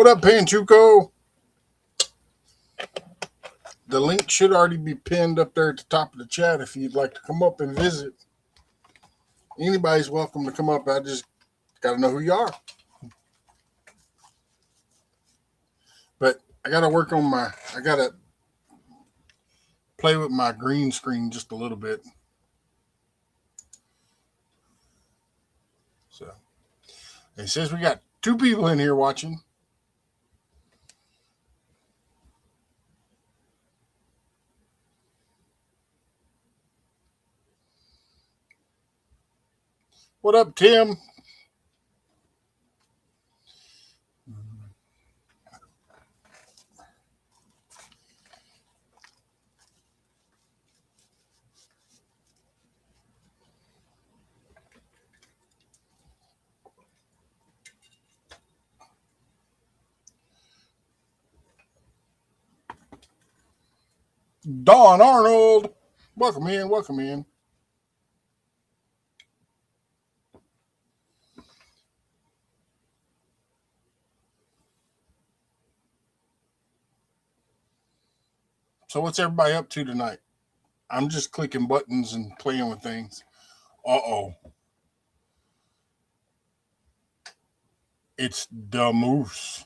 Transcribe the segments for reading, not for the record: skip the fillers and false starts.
What up, Panchuco? The link should already be pinned up there at the top of the chat if you'd like to come up and visit. Anybody's welcome to come up. I just got to know who you are. But I got to work on I got to play with my green screen just a little bit. So it says we got 2 people in here watching. What up, Tim? Don Arnold. Welcome in. Welcome in. So what's everybody up to tonight? I'm just clicking buttons and playing with things. Uh-oh. It's the moose.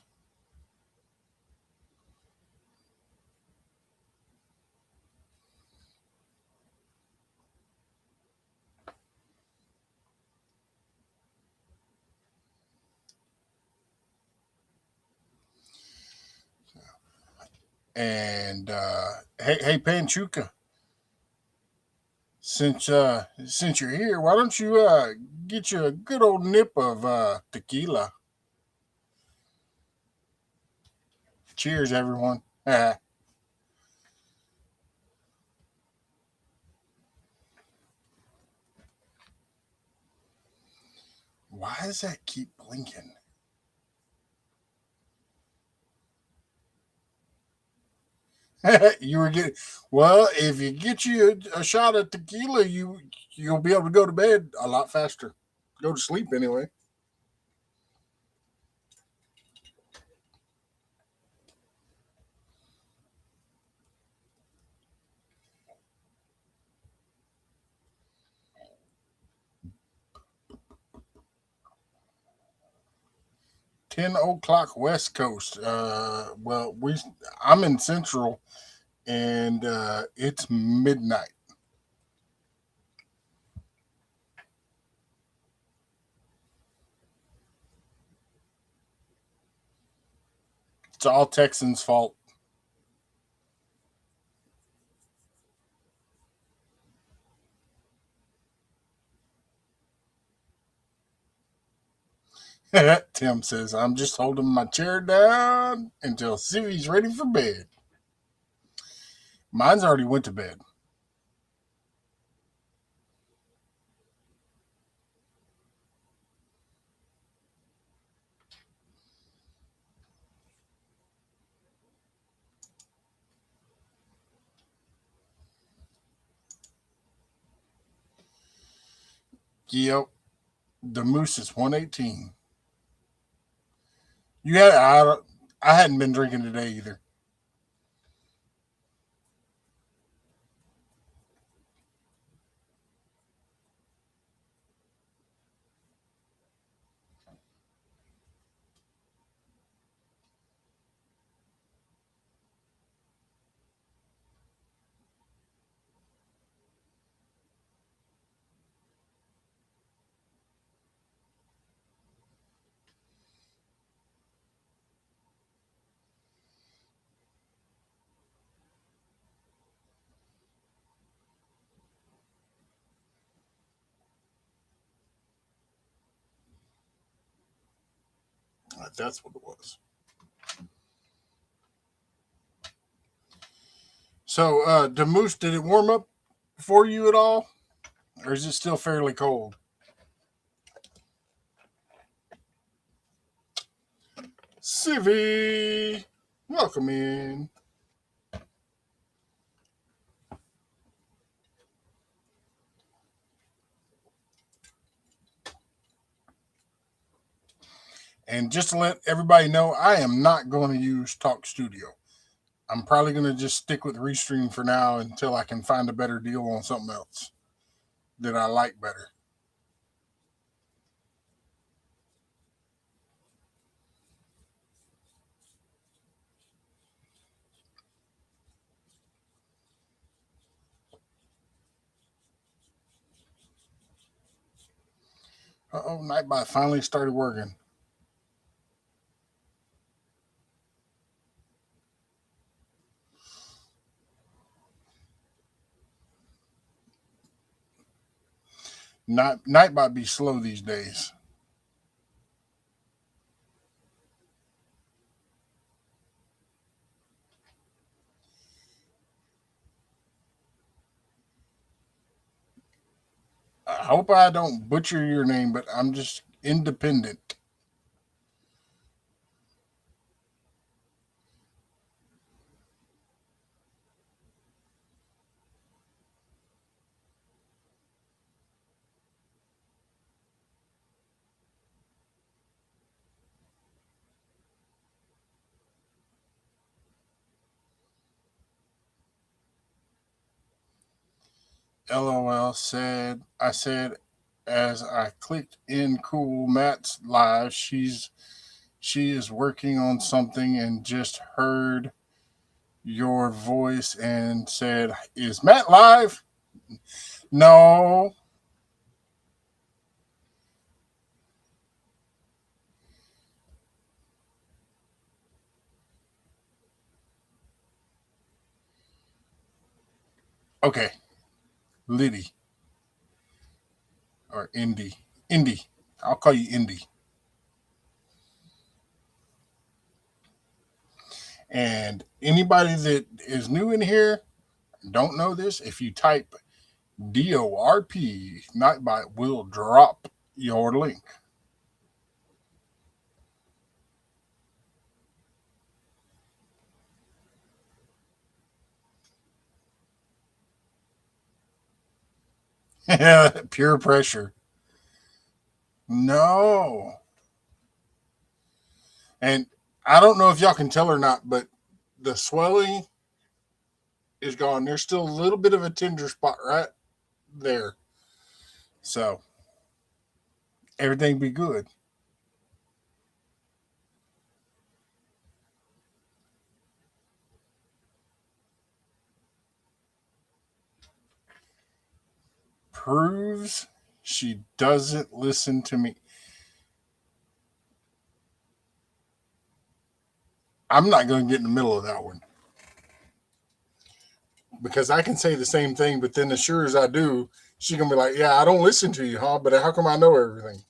And hey Panchuca, since you're here, why don't you get you a good old nip of tequila? Cheers, everyone. Why does that keep blinking? You were getting well. If you get you a shot of tequila, you'll be able to go to bed a lot faster. Go to sleep anyway. $10 West Coast. Well, I'm in Central, and it's midnight. It's all Texans' fault. Tim says, I'm just holding my chair down until Civi's ready for bed. Mine's already went to bed. Yep. The Moose is 118. You had I hadn't been drinking today either. That's what it was. So, the Moose, did it warm up for you at all? Or is it still fairly cold? Civi! Welcome in. And just to let everybody know, I am not going to use Talk Studio. I'm probably going to just stick with Restream for now until I can find a better deal on something else that I like better. Uh-oh, Nightbot finally started working. Nightbot be slow these days. I hope I don't butcher your name, but I'm just independent. LOL said, I said as I clicked in cool Matt's live, she is working on something and just heard your voice and said, "Is Matt live?" No. Okay. Liddy or Indy. Indy. I'll call you Indy. And anybody that is new in here, don't know this, if you type DORP, Nightbot will drop your link. Pure pressure. No. And I don't know if y'all can tell or not, but the swelling is gone. There's still a little bit of a tender spot right there. So everything be good. Proves she doesn't listen to me. I'm not going to get in the middle of that one because I can say the same thing, but then as sure as I do, she gonna be like, "Yeah, I don't listen to you, huh? But how come I know everything?"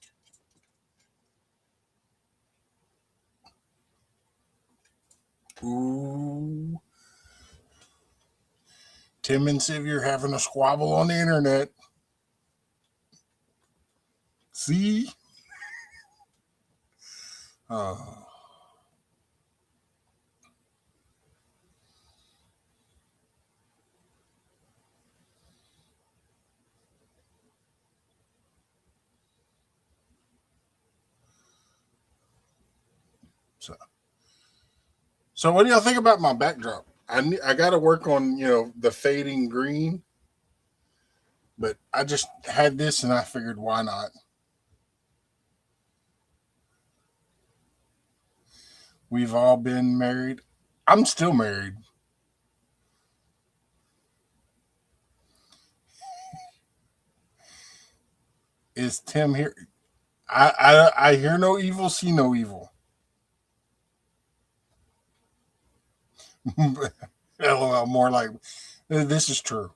Ooh, Tim and Sylvia are having a squabble on the internet. See, uh, so so what do y'all think about my backdrop? I got to work on the fading green, but I just had this and I figured why not. We've all been married. I'm still married. Is Tim here? I hear no evil, see no evil. LOL, more like this is true.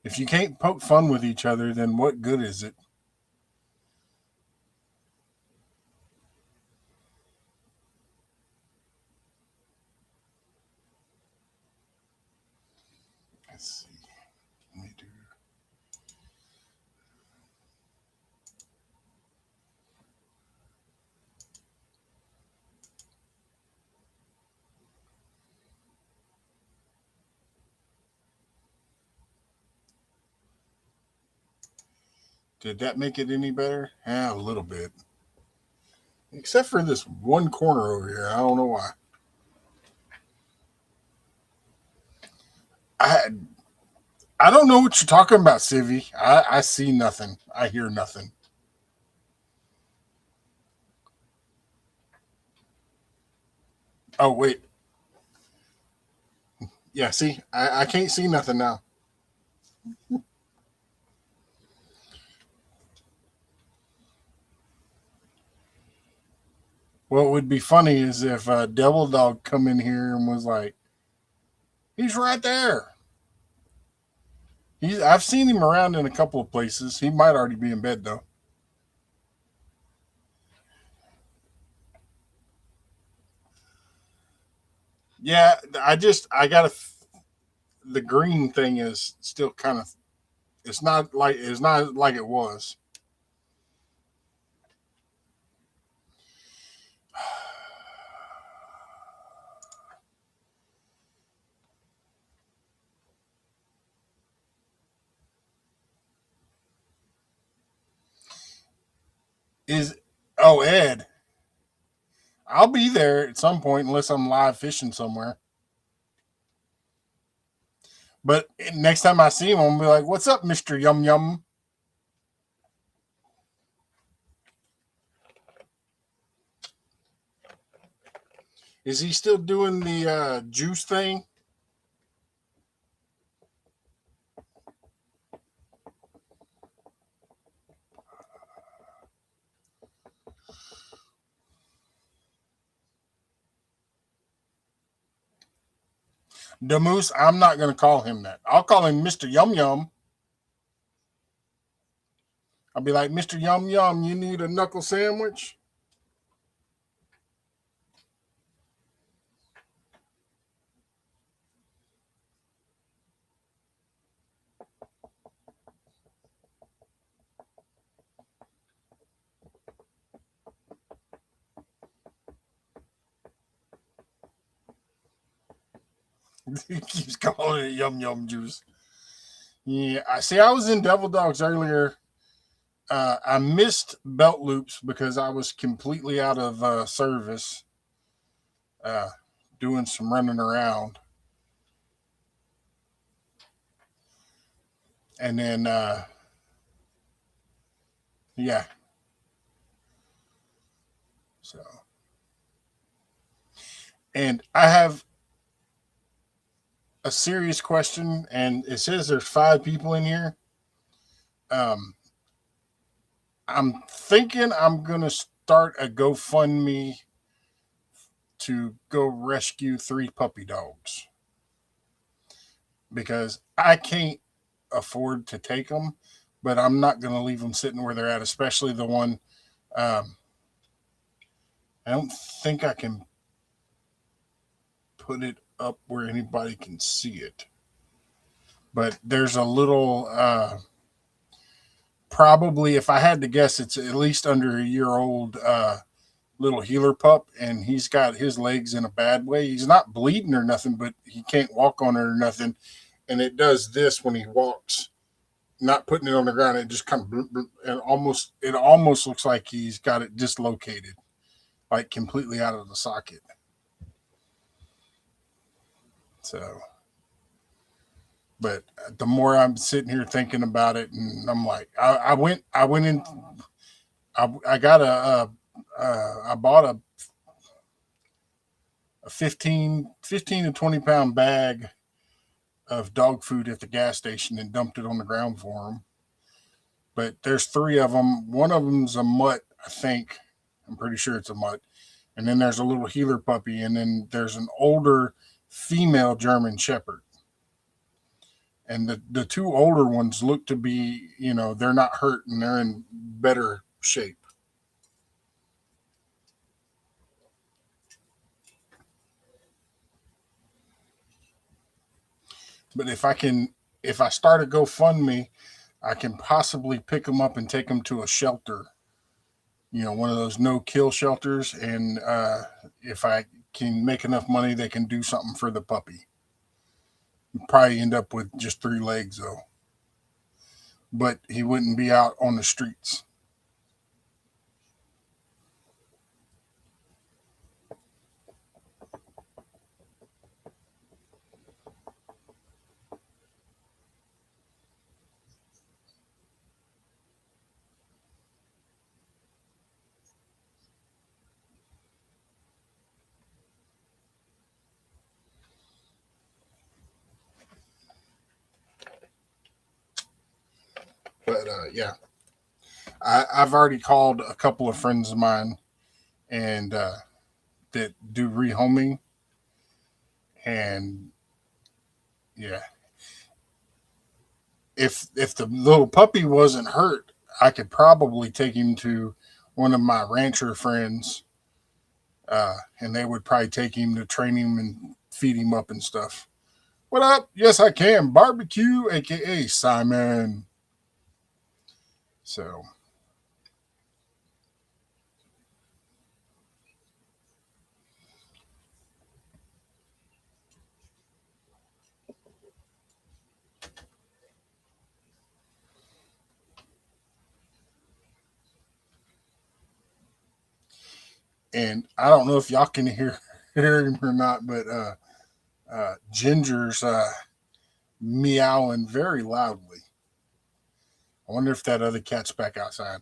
If you can't poke fun with each other, then what good is it? Let's see. Let me do. Did that make it any better? Yeah, a little bit. except for this one corner over here. I don't know why. I I don't know what you're talking about, Civvy. I see nothing. I hear nothing. Oh wait, yeah. See, I can't see nothing now. What would be funny is if Devil Dog come in here and was like, "He's right there." I've seen him around in a couple of places. He might already be in bed though. Yeah, I got the green thing is still kind of. It's not like it was. Is oh Ed, I'll be there at some point unless I'm live fishing somewhere. But next time I see him, I'm gonna be like, "What's up, Mister Yum Yum?" Is he still doing the juice thing? The moose? I'm not gonna call him that. I'll call him Mister Yum Yum. I'll be like, Mister Yum Yum, you need a knuckle sandwich? He keeps calling it Yum Yum juice. Yeah, I see. I was in Devil Dogs earlier. I missed belt loops because I was completely out of service, uh, doing some running around, and then yeah. So, and I have a serious question, and it says there's 5 people in here. Um, I'm thinking I'm gonna start a GoFundMe to go rescue 3 puppy dogs because I can't afford to take them, but I'm not gonna leave them sitting where they're at, especially the one. Um, I don't think I can put it up where anybody can see it, but there's a little. Probably, if I had to guess, it's at least under a year old little healer pup, and he's got his legs in a bad way. He's not bleeding or nothing, but he can't walk on it or nothing. And it does this when he walks, not putting it on the ground. It just kind of and almost looks like he's got it dislocated, like completely out of the socket. So, but the more I'm sitting here thinking about it, and I'm like, I went in, I got I bought a 15 to 20 pound bag of dog food at the gas station and dumped it on the ground for them. But there's 3 of them. One of them's a mutt, I think. I'm pretty sure it's a mutt. And then there's a little healer puppy, and then there's an older female German Shepherd. And the 2 older ones look to be, they're not hurt and they're in better shape. But if I start a GoFundMe, I can possibly pick them up and take them to a shelter, one of those no kill shelters. And if I can make enough money, they can do something for the puppy. Probably end up with just 3 legs though, but he wouldn't be out on the streets. But yeah, I've already called a couple of friends of mine and that do rehoming, and yeah, if the little puppy wasn't hurt, I could probably take him to one of my rancher friends, and they would probably take him to train him and feed him up and stuff. What up? Yes, I can. Barbecue, aka Simon. So, and I don't know if y'all can hear him or not, but Ginger's meowing very loudly. I wonder if that other cat's back outside.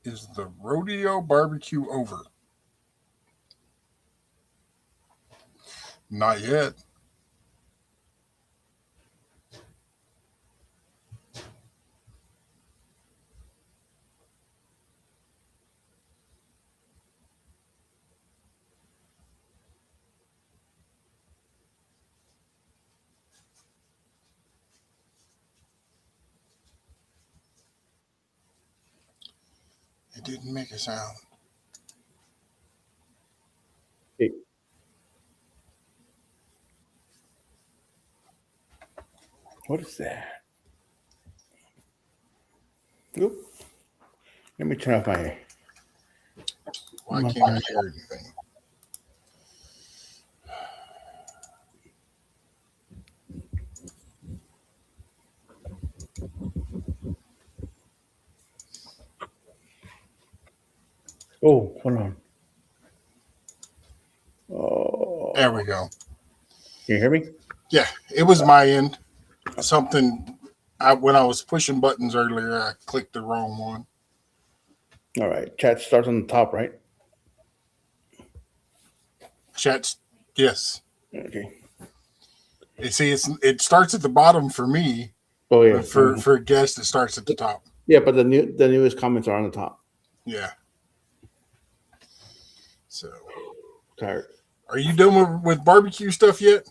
Is the rodeo barbecue over? Not yet. It didn't make a sound. Hey, what is that? Oop. Let me turn off Why my can't I hear anything? Oh, hold on. Oh, There we go. can you hear me? Yeah, it was my end. Something when I was pushing buttons earlier, I clicked the wrong one. All right. Chat starts on the top, right? Chat's yes. Okay. You see, it starts at the bottom for me, Oh yeah. but for guests, it starts at the top. Yeah, but the newest comments are on the top. Yeah. So, Tired. are you done with barbecue stuff yet?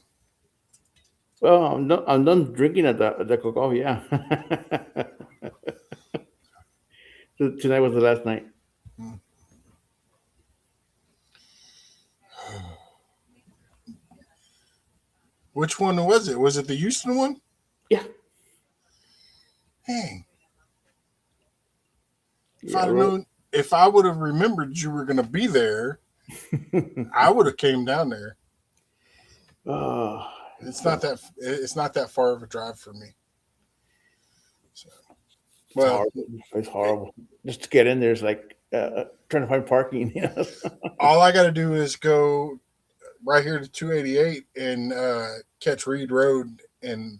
Well, I'm done drinking at the cook-off. Yeah. Tonight was the last night. Hmm. Which one was it? Was it the Houston one? Yeah. Dang. If Yeah. I'd have known, if I would have remembered you were going to be there, I would have came down there. Oh, It's not that far of a drive for me. So, it's well, horrible. It's horrible. Just to get in there is like trying to find parking. all I got to do is go right here to 288 and catch Reed Road and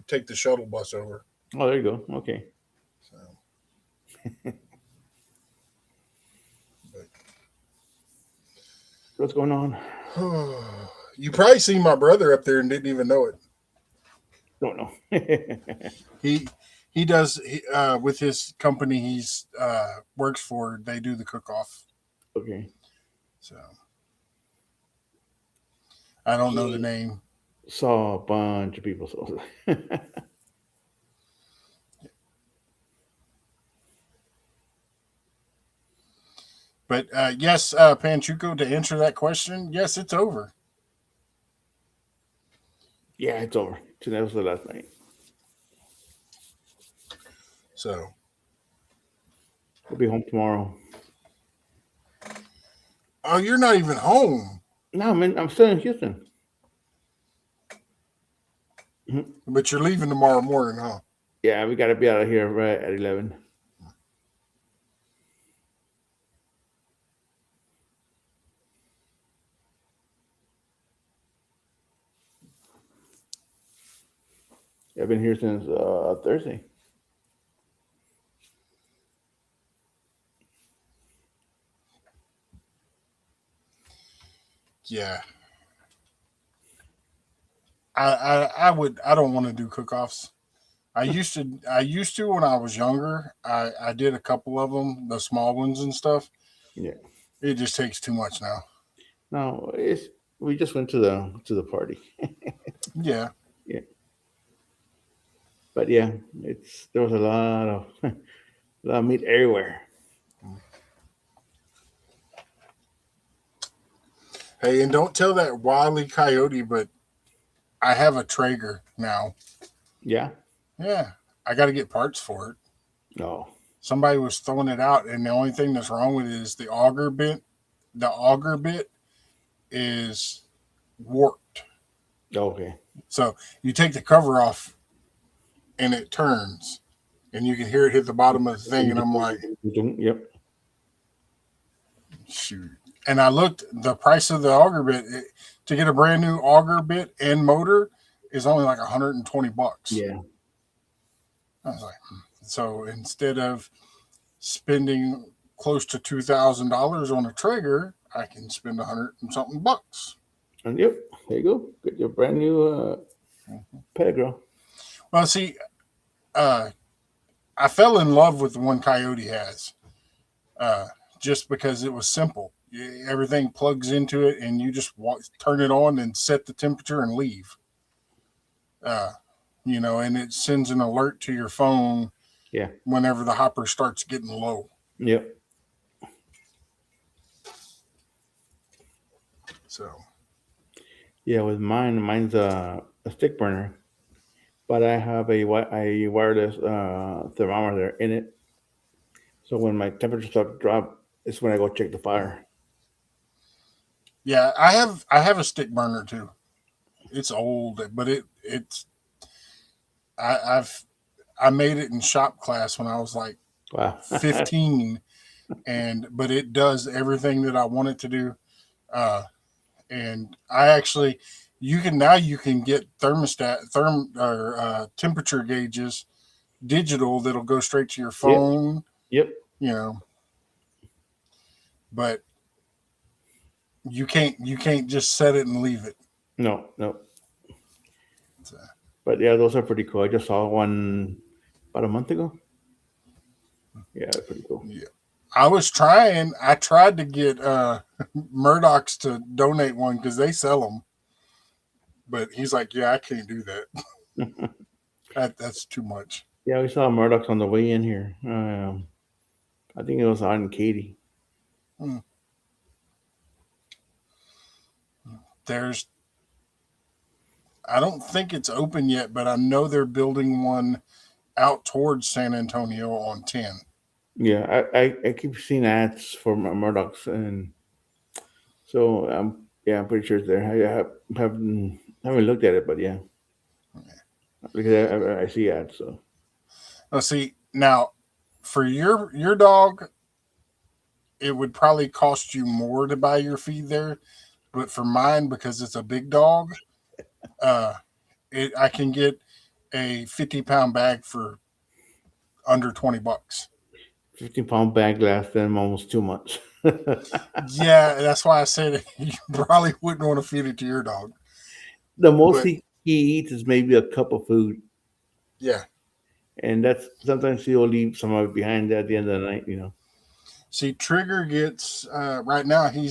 take the shuttle bus over. Oh, there you go. Okay. So, but, What's going on? you probably seen my brother up there and didn't even know it. Don't know. He does with his company he's works for. They do the cook off. Okay. So I don't know the name. Saw a bunch of people. So. But yes, Panchuco, to answer that question, yes, it's over. Yeah, it's over. Tonight was the last night. So We'll be home tomorrow. oh, you're not even home. No, man, I'm still in Houston. But you're leaving tomorrow morning, huh? Yeah, we got to be out of here right at 11. I've been here since Thursday. Yeah, I don't want to do cook-offs. I used to when I was younger. I did a couple of them, the small ones and stuff. Yeah. It just takes too much now. No, it's we just went to the party. Yeah. Yeah. But yeah, it's there was a lot of a lot of meat everywhere. Hey, and don't tell that wily coyote, but I have a Traeger now. Yeah. Yeah, I got to get parts for it. No. Somebody was throwing it out, and the only thing that's wrong with it is the auger bit. The auger bit is warped. Okay. So you take the cover off, and it turns, and you can hear it hit the bottom of the thing. And I'm like, Yep. shoot. And I looked the price of the auger bit to get a brand new auger bit and motor is only like $120. Yeah. I was like, so instead of spending close to $2,000 on a Traeger, I can spend 100 and something bucks. And yep. There you go. Get your brand new Pedagro. Well, see, uh, I fell in love with the one Coyote has, uh, just because it was simple. Everything plugs into it, and you just turn it on and set the temperature and leave. Uh, and it sends an alert to your phone Yeah. whenever the hopper starts getting low. Yep. So, Yeah. With mine's a stick burner, but I have a wireless thermometer in it. So when my temperature starts to drop, it's when I go check the fire. yeah, I have a stick burner too. It's old, but I've I made it in shop class when I was like Wow. 15, and but it does everything that I want it to do. Uh, and I actually, you can get temperature gauges digital that'll go straight to your Yep. phone. Yep. You know, but you can't just set it and leave it. No. No. So, But yeah, those are pretty cool. I just saw one about a month ago. Yeah, they're pretty cool. yeah. I tried to get Murdoch's to donate one because they sell them, but he's like, yeah, I can't do that. That's too much. Yeah, we saw Murdoch's on the way in here. I think it was on Katie. Hmm. There's I don't think it's open yet, but I know they're building one out towards San Antonio on 10. Yeah, I keep seeing ads for Murdoch's, and so yeah, I'm pretty sure it's there. Haven't looked at it, but yeah, because I see ads. So Let's see. Now, for your dog, it would probably cost you more to buy your feed there, but for mine, because it's a big dog, uh, I can get a 50-pound bag for under $20. 15-pound bag lasts them almost 2 months. Yeah, that's why I said you probably wouldn't want to feed it to your dog. The most But he eats is maybe a cup of food, yeah, and that's sometimes he'll leave some of it behind at the end of the night. see, Trigger gets right now. He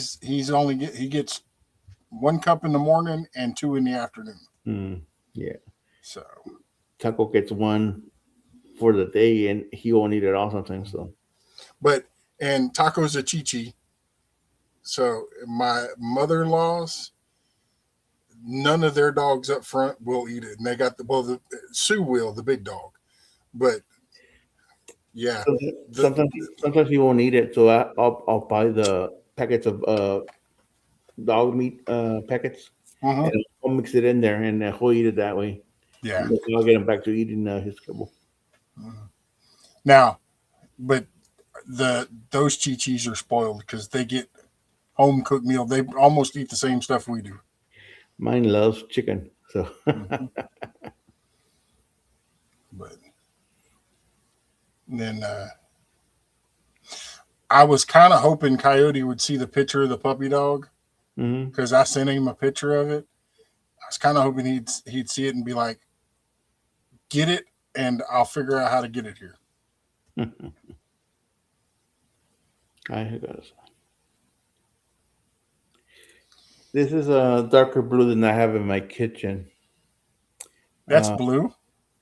gets 1 cup in the morning and two in the afternoon. Yeah, So, Taco gets one for the day, and he won't eat it all sometimes. So but and Taco's a Chi Chi. So my mother-in-laws, none of their dogs up front will eat it, and they got the Sue will, the big dog, but yeah, the sometimes he won't eat it. So I'll buy the packets of dog meat packets, uh and I'll mix it in there, and he'll eat it that way. yeah. And then I'll get him back to eating his kibble. Mhm. Now, but those Chi Chis are spoiled because they get home cooked meal. They almost eat the same stuff we do. Mine loves chicken, so Mhm. But then I was kind of hoping Coyote would see the picture of the puppy dog Mm-hmm. because I sent him a picture of it. I was kind of hoping he'd see it and be like, "Get it," and I'll figure out how to get it here. I got it. This is a darker blue than I have in my kitchen. That's Uh, blue.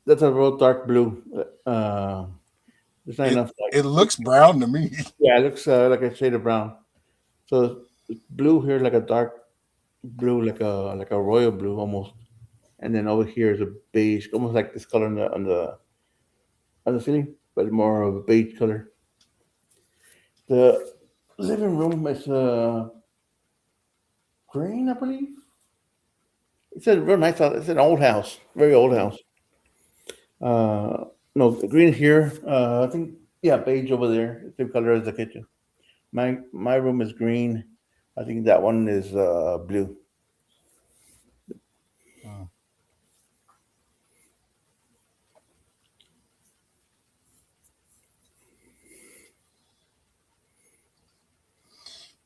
that's a real dark blue. There's not It enough like. it looks brown to me. Yeah, it looks like a shade of brown. So it's blue here, like a dark blue, like a royal blue almost. And then over here is a beige, almost like this color on the ceiling, but more of a beige color. The living room is green, I believe. It's a real nice house. It's an old house, very old house. Uh, no, green here. I think yeah, beige over there. Same color as the kitchen. My room is green. I think that one is blue. Mm.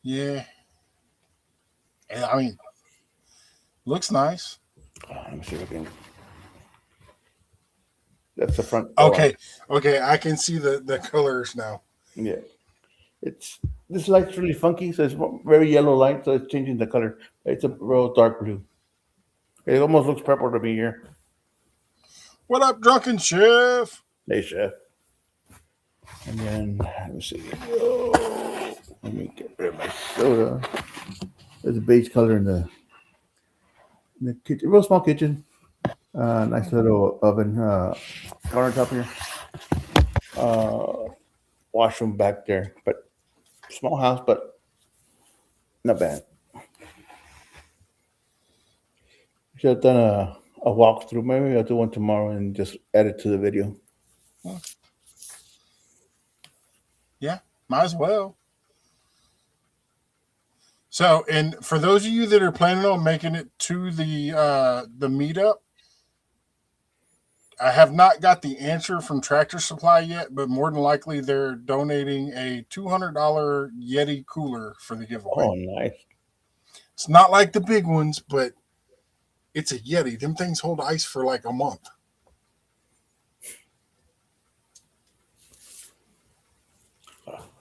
Yeah, I mean, looks nice. Let me see if I can. That's the front door. Okay, okay, I can see the colors now. Yeah, it's this light's really funky, so it's very yellow light, so it's changing the color. It's a real dark blue. It almost looks purple to me here. What up, drunken chef? Hey, chef. And then let me see. Oh, let me get rid of my soda. There's a beige color in the kitchen. Real small kitchen. Nice little oven countertop here. Uh, Washroom back there, but small house, but not bad. Should have done a walkthrough. Maybe I'll do one tomorrow and just add it to the video. Hmm, yeah, might as well. So, and for those of you that are planning on making it to the meetup, I have not got the answer from Tractor Supply yet, but more than likely they're donating a $200 Yeti cooler for the giveaway. Oh, nice. It's not like the big ones, but it's a Yeti. Them things hold ice for like a month.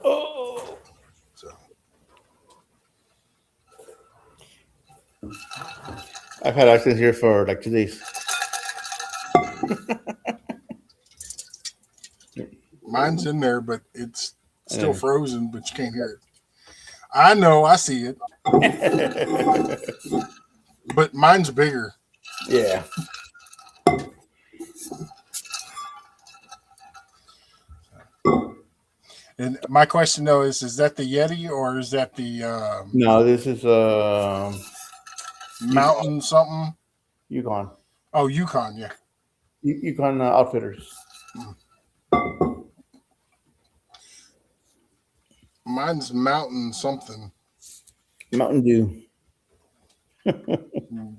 Oh, So, I've had access here for like 2 days. mine's in there, but it's still And frozen, but you can't hear it. I know, I see it, but mine's bigger. yeah. And my question though is that the Yeti or is that the No, this is Yukon. Mountain something? Yukon. Oh, Yukon, yeah. Yukon Outfitters. Mm. Mine's Mountain something. Mountain Dew. Mm.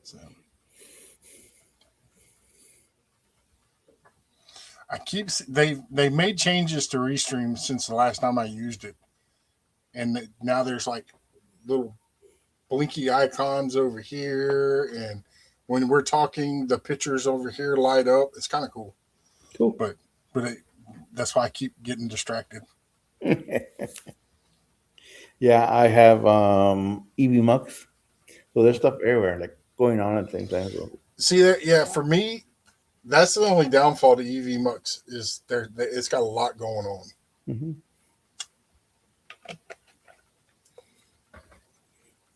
So they made changes to Restream since the last time I used it, and now there's like little blinky icons over here, and when we're talking, the pictures over here light up. It's kind of cool, Cool. but but it, that's why I keep getting distracted. Yeah, I have EV Mux. So there's stuff everywhere, like going on at the same time. So. See that? Yeah, for me, that's the only downfall to EV Mux is there. It's got a lot going on. Hmm.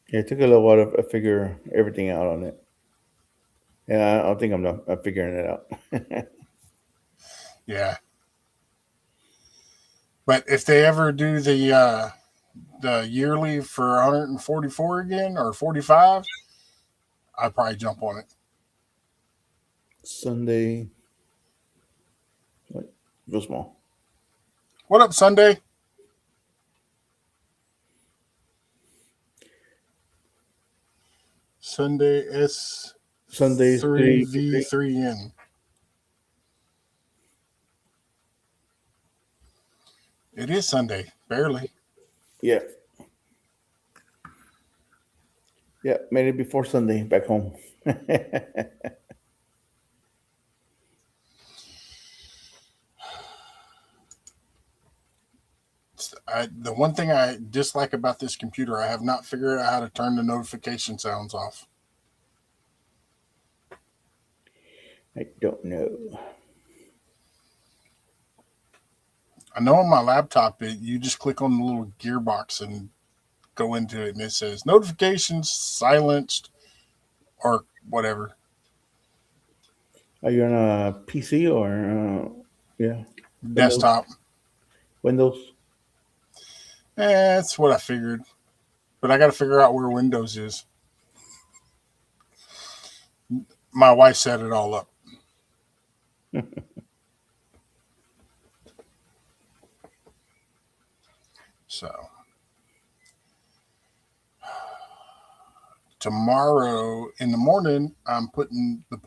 Yeah, it took a little while to figure everything out on it. Yeah, I don't think I'm figuring it out. Yeah, but if they ever do the yearly for 144 again or 45, I'd probably jump on it. Sunday, what? Real small. What up, Sunday? Sunday Sundays three. S3V3N. It is Sunday, barely. Yeah, yeah, made it before Sunday back home. The one thing I dislike about this computer, I have not figured out how to turn the notification sounds off. I don't know. I know on my laptop, you just click on the little gearbox and go into it, and it says notifications silenced or whatever. Are you on a PC or yeah, Windows? Desktop. Windows. That's what I figured. But I got to figure out where Windows is. My wife set it all up. So tomorrow in the morning, I'm putting the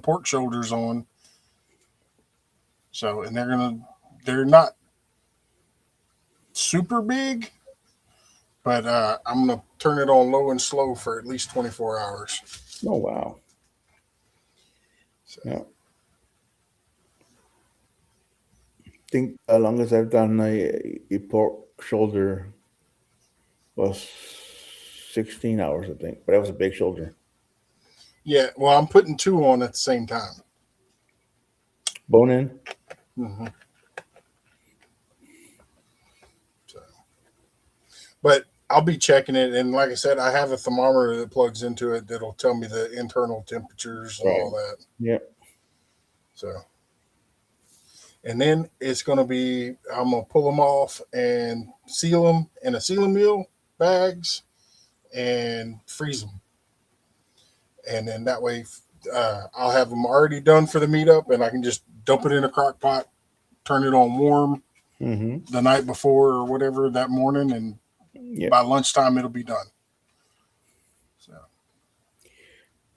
pork shoulders on. So, and they're not super big, but I'm gonna turn it on low and slow for at least 24 hours. Oh wow. So, Yeah. I think the longest I've done a pork shoulder was 16 hours, I think, but that was a big shoulder. yeah, well, I'm putting two on at the same time. Bone in. Hmm. So, but I'll be checking it, and like I said, I have a thermometer that plugs into it that'll tell me the internal temperatures and all Right. that. Yeah. So, and then it's gonna be I'm gonna pull them off and seal them in a sealing meal bags and freeze them, and then that way I'll have them already done for the meetup, and I can just dump it in a crock pot, turn it on warm Mm-hmm. the night before or whatever that morning, and Yeah. by lunchtime it'll be done. So,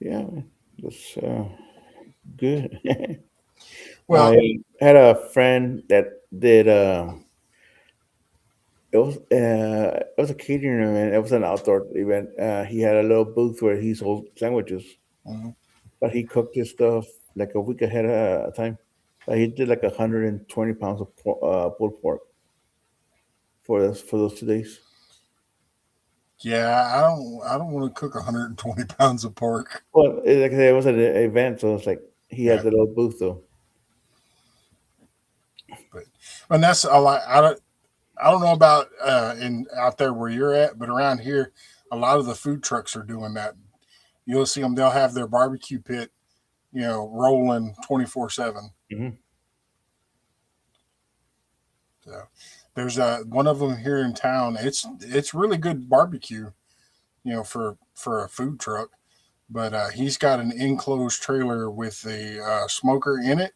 Yeah. That's good. well, I had a friend that did. It was a catering event. It was an outdoor event. He had a little booth where he sold sandwiches, mhm. but he cooked his stuff like a week ahead of time. He did like 120 pounds of pulled pork for those 2 days. Yeah, I don't want to cook 120 pounds of pork. Well, like I said, it was an event, so it's like he had Yeah, the little booth though. but and that's a lot. I don't know about in out there where you're at, but around here, a lot of the food trucks are doing that. You'll see them; they'll have their barbecue pit, rolling 24/7. Hmm. So there's one of them here in town. It's really good barbecue, for a food truck. But he's got an enclosed trailer with a smoker in it,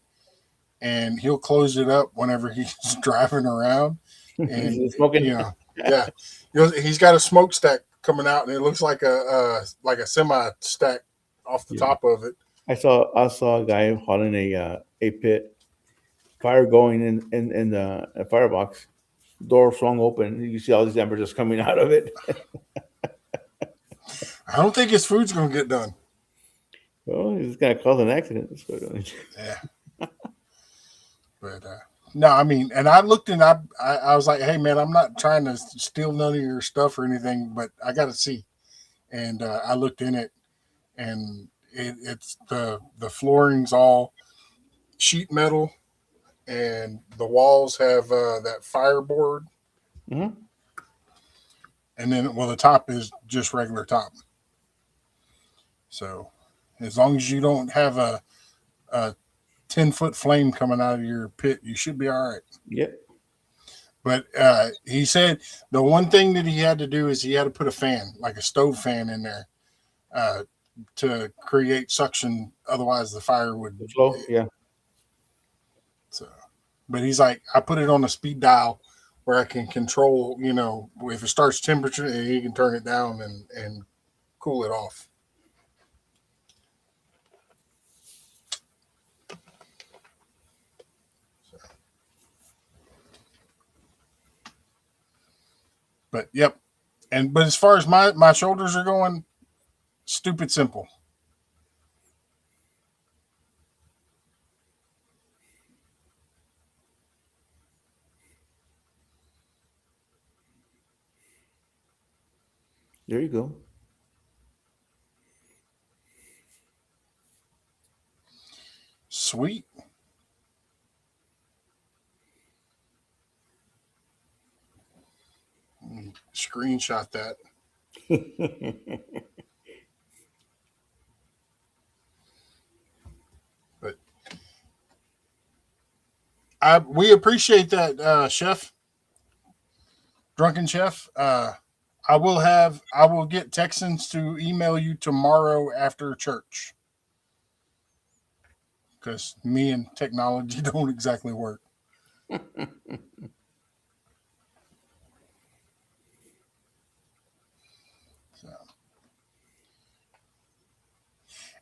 and he'll close it up whenever he's driving around. Is And it smoking? yeah, he's got a smokestack coming out, and it looks like a semi stack off the Yeah. top of it. I saw a guy hauling a pit, fire going in the firebox. Door swung open. You see all these embers just coming out of it. I don't think his food's gonna get done. Well, it's gonna cause an accident. So, Yeah, but no, I mean, and I looked and I was like, hey man, I'm not trying to steal none of your stuff or anything, but I got to see. And I looked in it, and it's the flooring's all sheet metal, and the walls have that fireboard, hmm. and then well, the top is just regular top. So as long as you don't have a 10-foot flame coming out of your pit, you should be all right. Yep. But he said the one thing that he had to do is he had to put a fan, like a stove fan, in there uh, to create suction. Otherwise, the fire would. The flow. Yeah. So, but he's like, I put it on a speed dial where I can control. If it starts temperature, he can turn it down and cool it off. But yep. But as far as my shoulders are going, stupid simple. There you go. Sweet. Screenshot that. But we appreciate that, chef, drunken chef. I will get Texans to email you tomorrow after church because me and technology don't exactly work. So,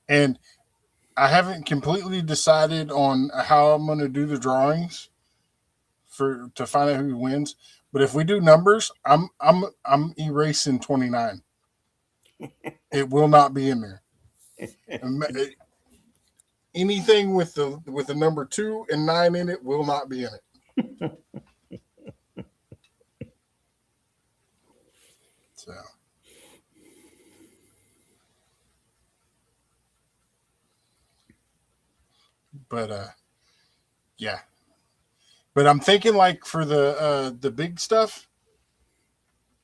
and I haven't completely decided on how I'm going to do the drawings for to find out who wins. But if we do numbers, I'm erasing 29. It will not be in there. Anything with the number 2 and 9 in it will not be in it. So, but yeah. But I'm thinking like for the big stuff,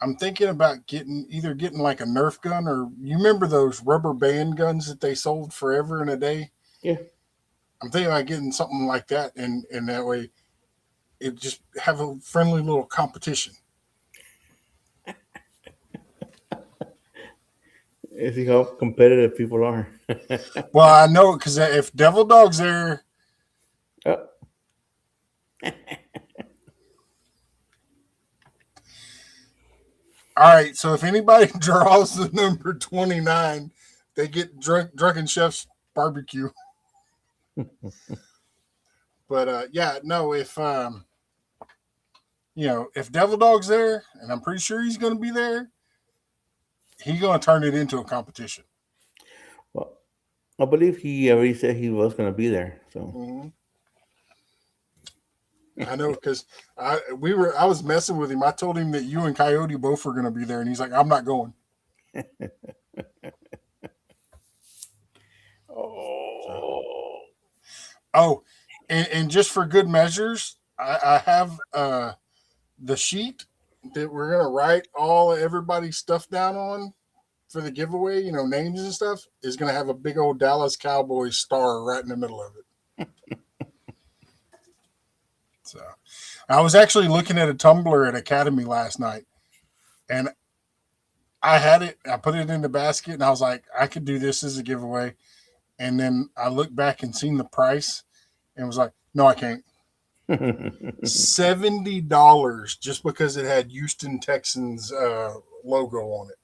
I'm thinking about getting like a Nerf gun, or you remember those rubber band guns that they sold forever and a day? Yeah. I'm thinking about getting something like that, and that way it just have a friendly little competition. See how competitive people are. Well, I know because if Devil Dog's there, Oh, all right. So if anybody draws the number 29, they get drunken chef's barbecue. But yeah, no, if if Devil Dog's there, and I'm pretty sure he's going to be there, he's going to turn it into a competition. well, I believe he already said he was going to be there. So, Mm-hmm. I know because I was messing with him. I told him that you and Coyote both were going to be there, and he's like, "I'm not going." So, oh, oh, and just for good measures, I have the sheet that we're going to write all everybody's stuff down on for the giveaway. Names and stuff is going to have a big old Dallas Cowboys star right in the middle of it. So, I was actually looking at a tumbler at Academy last night, and I had it. I put it in the basket, and I was like, I could do this as a giveaway. And then I looked back and seen the price, and was like, no, I can't. $70 just because it had Houston Texans logo on it.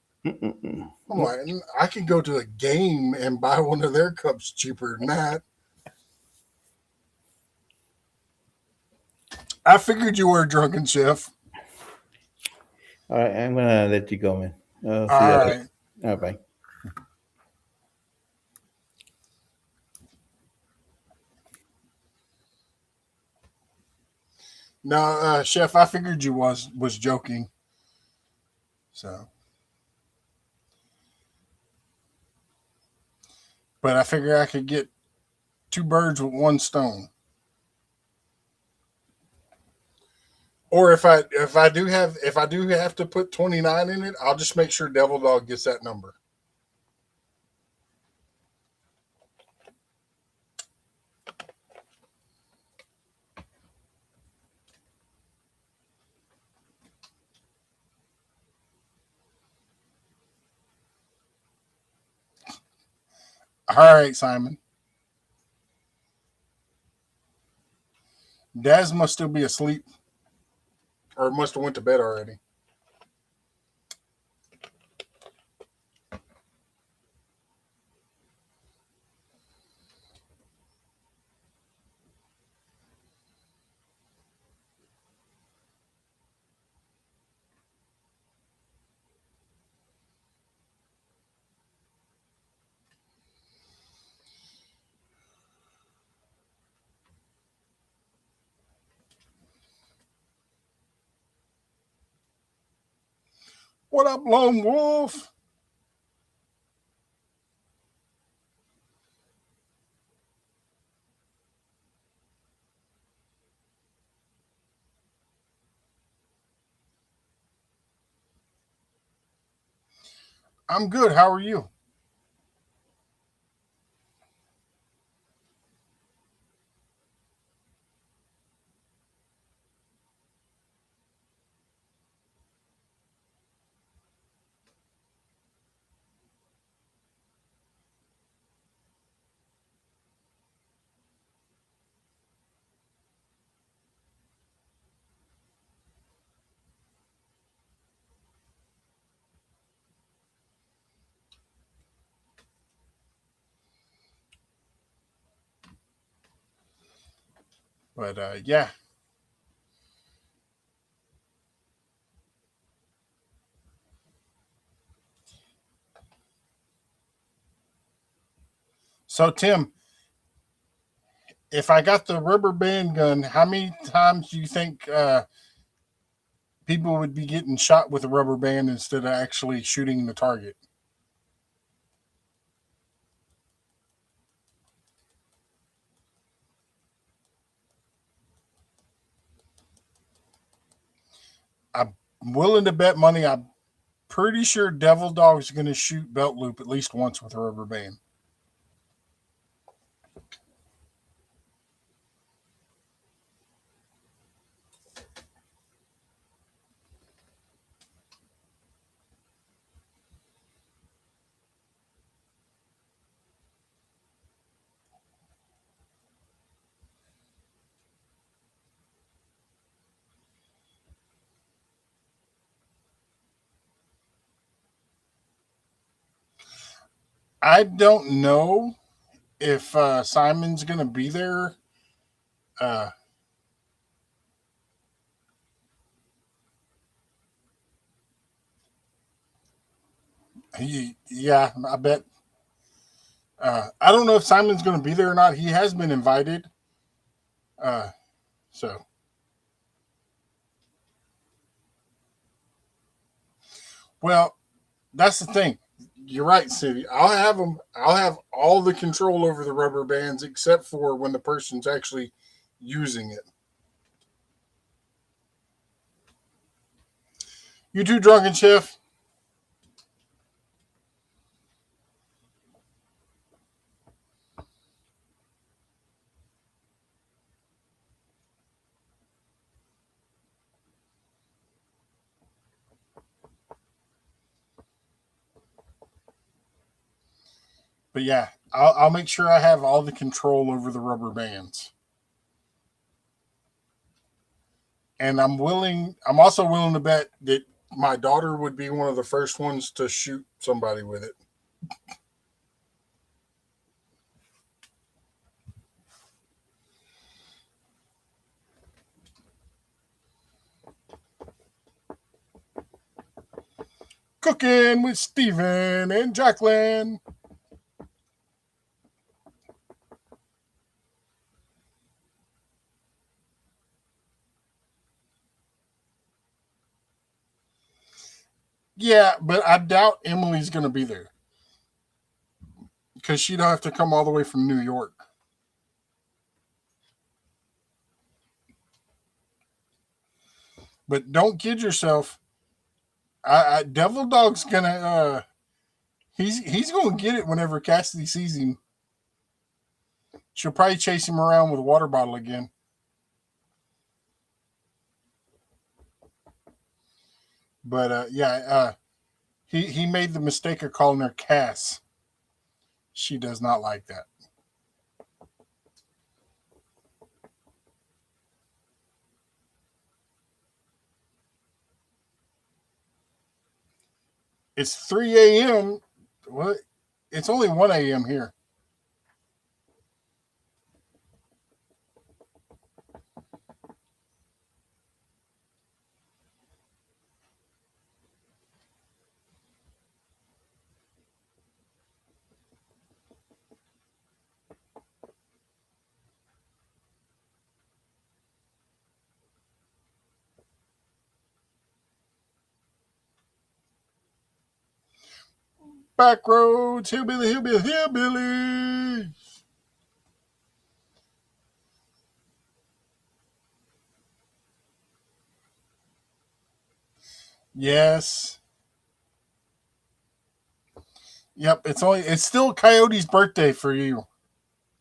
I'm like, I could go to a game and buy one of their cups cheaper than that. I figured you were a drunken chef. all right, I'm gonna let you go, man. I'll see All you later. right. All right, bye. No, chef, I figured you was joking. So, but I figured I could get two birds with one stone. Or if I do have to put 29 in it, I'll just make sure Devil Dog gets that number. All right, Simon. Daz must still be asleep, or must have went to bed already. What up, Lone Wolf? I'm good. How are you? But yeah. So Tim, if I got the rubber band gun, how many times do you think people would be getting shot with a rubber band instead of actually shooting the target? I'm willing to bet money. I'm pretty sure Devil Dog's going to shoot Belt Loop at least once with a rubber band. I don't know if Simon's going to be there. Uh, yeah, I bet. I don't know if Simon's going to be there or not. He has been invited. Uh, so, well, that's the thing. You're right, City. I'll have them. I'll have all the control over the rubber bands except for when the person's actually using it. You too, drunken chef. But yeah, I'll make sure I have all the control over the rubber bands. And I'm willing. I'm also willing to bet that my daughter would be one of the first ones to shoot somebody with it. Cooking with Steven and Jacqueline. Yeah, but I doubt Emily's going to be there because she'd have to come all the way from New York. But don't kid yourself. Devil Dog's gonna he's gonna get it whenever Cassidy sees him. She'll probably chase him around with a water bottle again. But yeah, he made the mistake of calling her Cass. She does not like that. It's 3 a.m. What? It's only 1 a.m. here. Back roads, hillbilly, hillbilly, hillbilly. Yes. Yep. It's still Coyote's birthday for you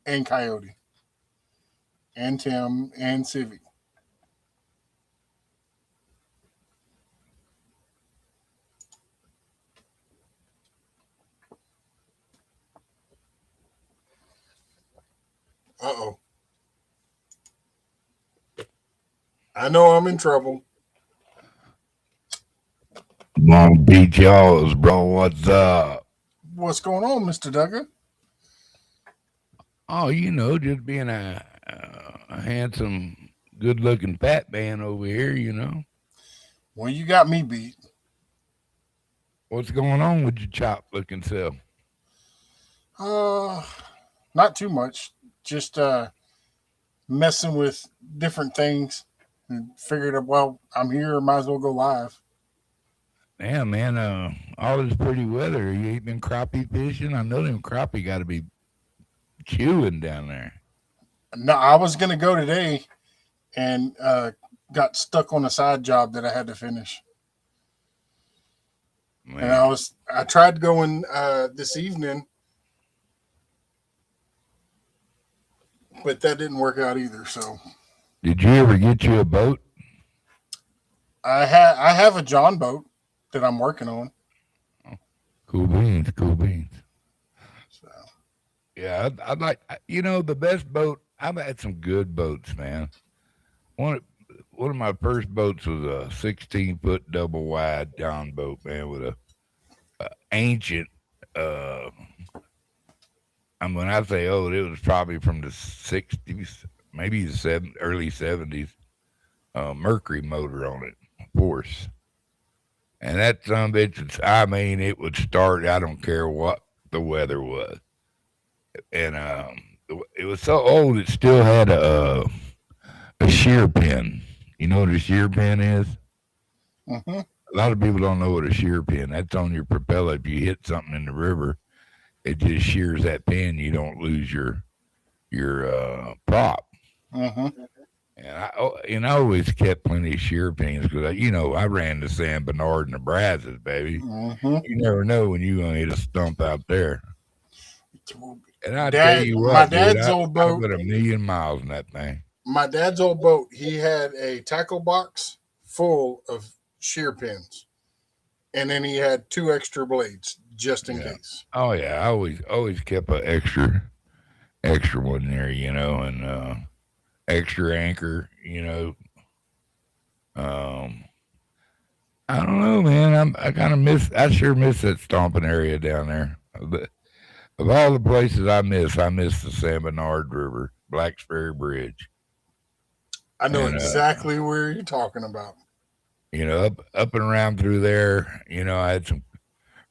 and Coyote and Tim and Civi. Uh oh. I know I'm in trouble. Long Beach Yaws, bro. What's up? What's going on, Mr. Duggar? Oh, just being a handsome, good-looking fat man over here. Well, you got me beat. What's going on with your chop-looking self? Uh, Not too much. Just messing with different things. And figured, well, I'm here. Might as well go live. Yeah, man. All this pretty weather. You ain't been crappie fishing? I know them crappie got to be chewing down there. No, I was gonna go today, and got stuck on a side job that I had to finish. And Man, I tried going this evening, but that didn't work out either. So did you ever get you a boat? I have a John boat that I'm working on. Oh, cool beans, cool beans. So Yeah, I'd like, the best boat. I've had some good boats, man. One one of my first boats was a 16-foot double wide John boat, man, with a ancient. Uh, when I say old, it was probably from the '60s, maybe early '70s. Mercury motor on it, force, and that son of a bitch. I mean, it would start. I don't care what the weather was, and it was so old. It still had a shear pin. You know what a shear pin is? hmm A lot of people don't know what a shear pin. That's on your propeller. If you hit something in the river, it just shears that pin. You don't lose your prop. hmm And I always kept plenty of shear pins because I ran the San Bernard and the Brazos, baby. hmm You never know when you're gonna hit a stump out there. And I tell Dad, you my what, dude, dad's I old I boat. went a million miles in that thing. My dad's old boat. He had a tackle box full of shear pins, and then he had two extra blades just in Yeah. case. Oh yeah, I always kept a extra one there, and extra anchor. Um, I don't know, man. I kind of miss. I sure miss that stomping area down there. But of all the places I miss the San Bernard River, Blacksburg Bridge, I know and exactly where you're talking about. up and around through there. I had some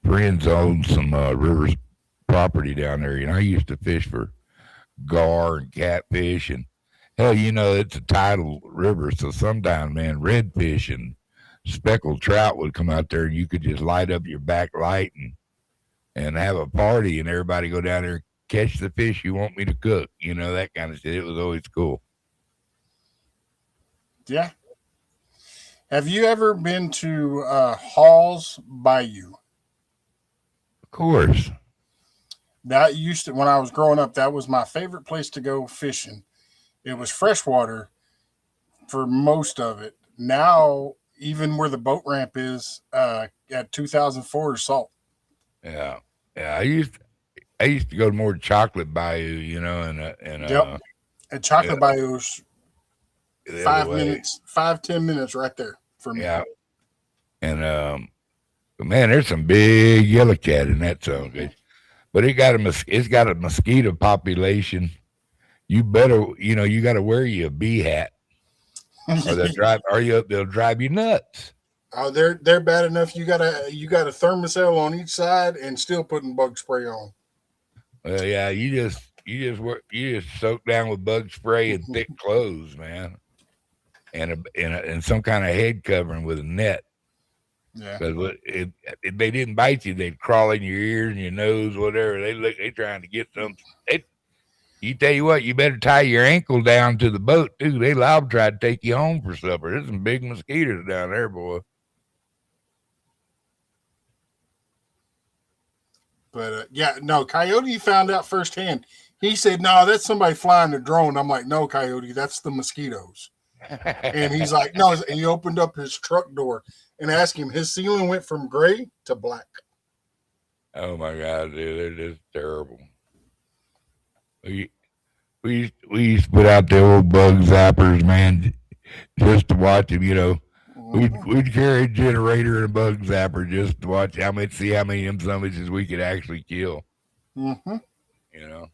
friends own some rivers property down there. I used to fish for gar and catfish, and hell, it's a tidal river, so sometimes, man, redfish and speckled trout would come out there, and you could just light up your back light and have a party, and everybody go down there, catch the fish you want me to cook, that kind of shit. It was always cool. Yeah. Have you ever been to Hall's Bayou? Of course. That used to, when I was growing up, that was my favorite place to go fishing. It was freshwater for most of it. Now, even where the boat ramp is at 2004 is salt. Yeah, yeah. I used to go to more Chocolate Bayou, and Yep. At yeah, Chocolate Bayou is the other way. 5-10 minutes right there for me. Yeah, and but man, there's some big yellow cat in that song. But it's got a mosquito population. You better, you got to wear you a bee hat, or they'll drive you nuts. They're bad enough. You got a thermocell on each side and still putting bug spray on. Well, yeah, you just soak down with bug spray and thick clothes, man, and some kind of head covering with a net. Yeah. Because if they didn't bite you, they'd crawl in your ears and your nose, whatever. They trying to get some. You tell you what, you better tie your ankle down to the boat too. They liable to try to take you home for supper. There's some big mosquitoes down there, boy. But yeah, no, Coyote found out firsthand. He said, "No, that's somebody flying a drone." I'm like, "No, Coyote, that's the mosquitoes." And he's like, "No." And he opened up his truck door and asked him. His ceiling went from gray to black. Oh my God, dude, they're just terrible. We we used to put out the old bug zappers, man, just to watch them. Mm-hmm. We'd carry a generator and a bug zapper just to watch see how many of them zombies we could actually kill. Mm-hmm. You know,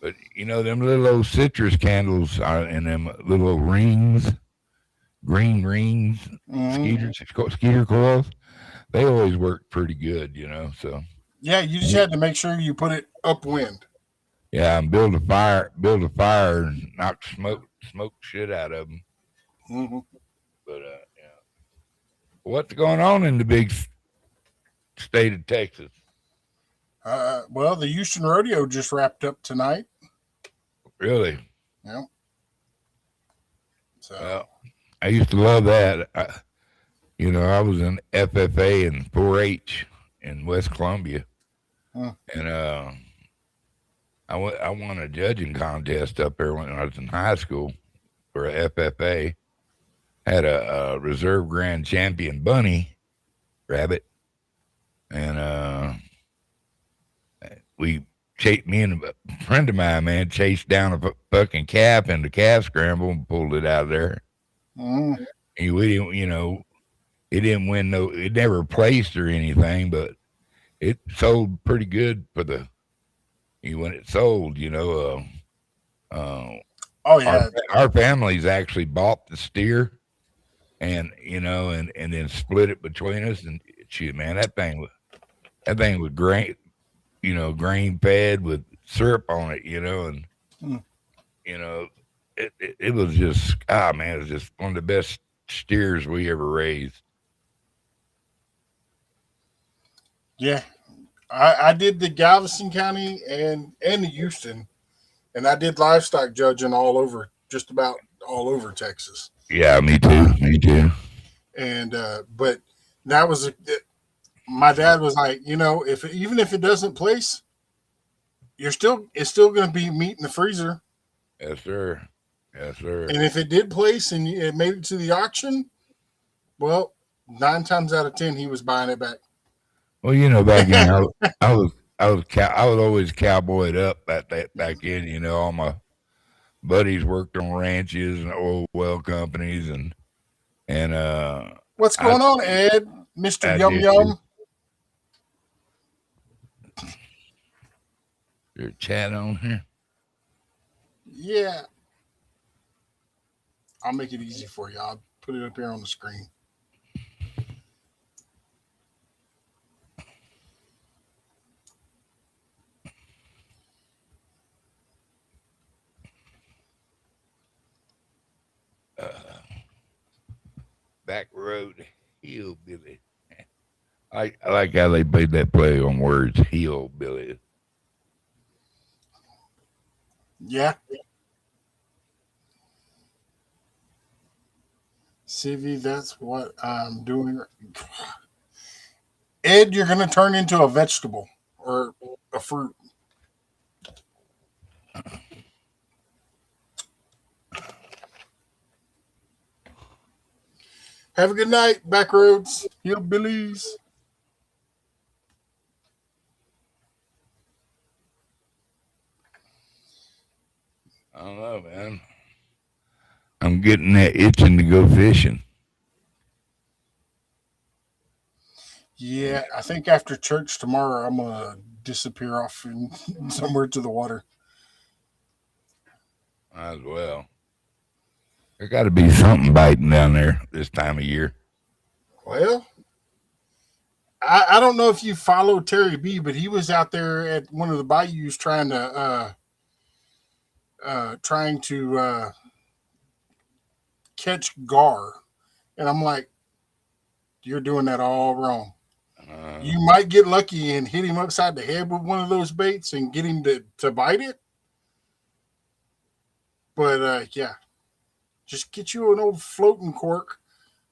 but them little old citrus candles are in them little old rings, green rings, Mm-hmm. skeeter coils. They always work pretty good. So Yeah, you just had to make sure you put it upwind. yeah, and build a fire, and knock smoke shit out of them. Mm-hmm. But yeah, what's going on in the big state of Texas? Well, the Houston Rodeo just wrapped up tonight. Really? Yeah. So. Well, I used to love that. I was in FFA and 4-H in West Columbia, Mm, and I won a judging contest up there when I was in high school for a FFA. Had a reserve grand champion bunny rabbit, and we me and a friend of mine, man, chased down a fucking calf in the calf scramble and pulled it out of there. mm, And we didn't, it didn't win it never placed or anything, but it sold pretty good for when it sold. Uh, oh our yeah. our families actually bought the steer, and and then split it between us. And shit, man, that thing was great. Grain fed with syrup on it. And Mm, you know, it was just man, it was just one of the best steers we ever raised. yeah. I did the Galveston County and the Houston, and I did livestock judging all over, just about all over Texas. Yeah, me too. Uh, Me too. and but that was my dad was like, if even if it doesn't place, it's still going to be meat in the freezer. Yes, sir. Yes, sir. And if it did place and it made it to the auction, well, 9 times out of 10 he was buying it back. Well, back then I was always cowboyed up at that back then. All my buddies worked on ranches and oil well companies, and What's I going on, Ed? Mister I Yum did too. Yum. Your chat on here. Yeah, I'll make it easy for you. I'll put it up here on the screen. Uh, Back road hillbilly. I like how they played that play on words. Hillbilly. Yeah, Civvy, that's what I'm doing. Ed, you're going to turn into a vegetable or a fruit. Have a good night, Backroads, hillbillies. I don't know, man. I'm getting that itching to go fishing. Yeah, I think after church tomorrow, I'm going to disappear off somewhere to the water. Might as well. There got to be something biting down there this time of year. Well, I don't know if you follow Terry B, but he was out there at one of the bayous trying to catch gar, and I'm like, You're doing that all wrong. Uh, You might get lucky and hit him upside the head with one of those baits and get him to bite it. But yeah, just get you an old floating cork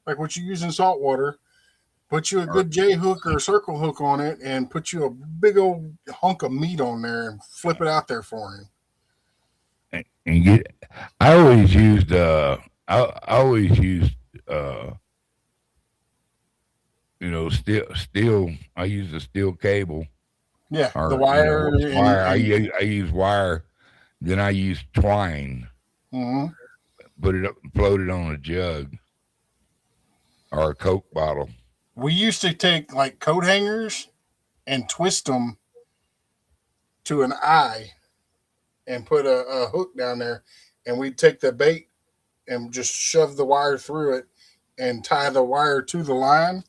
like what you use in saltwater. Put you a or, good J hook or a circle hook on it, and put you a big old hunk of meat on there, and flip it out there for him. and get. I always used. I always used. Uh, steel. I use a steel cable Yeah, the or wire wire. I and use I use wire. Then I use twine. mhm. Put it up and float it on a jug or a Coke bottle. We used to take like coat hangers and twist them to an eye and put a hook down there, and we'd take the bait and just shove the wire through it and tie the wire to the line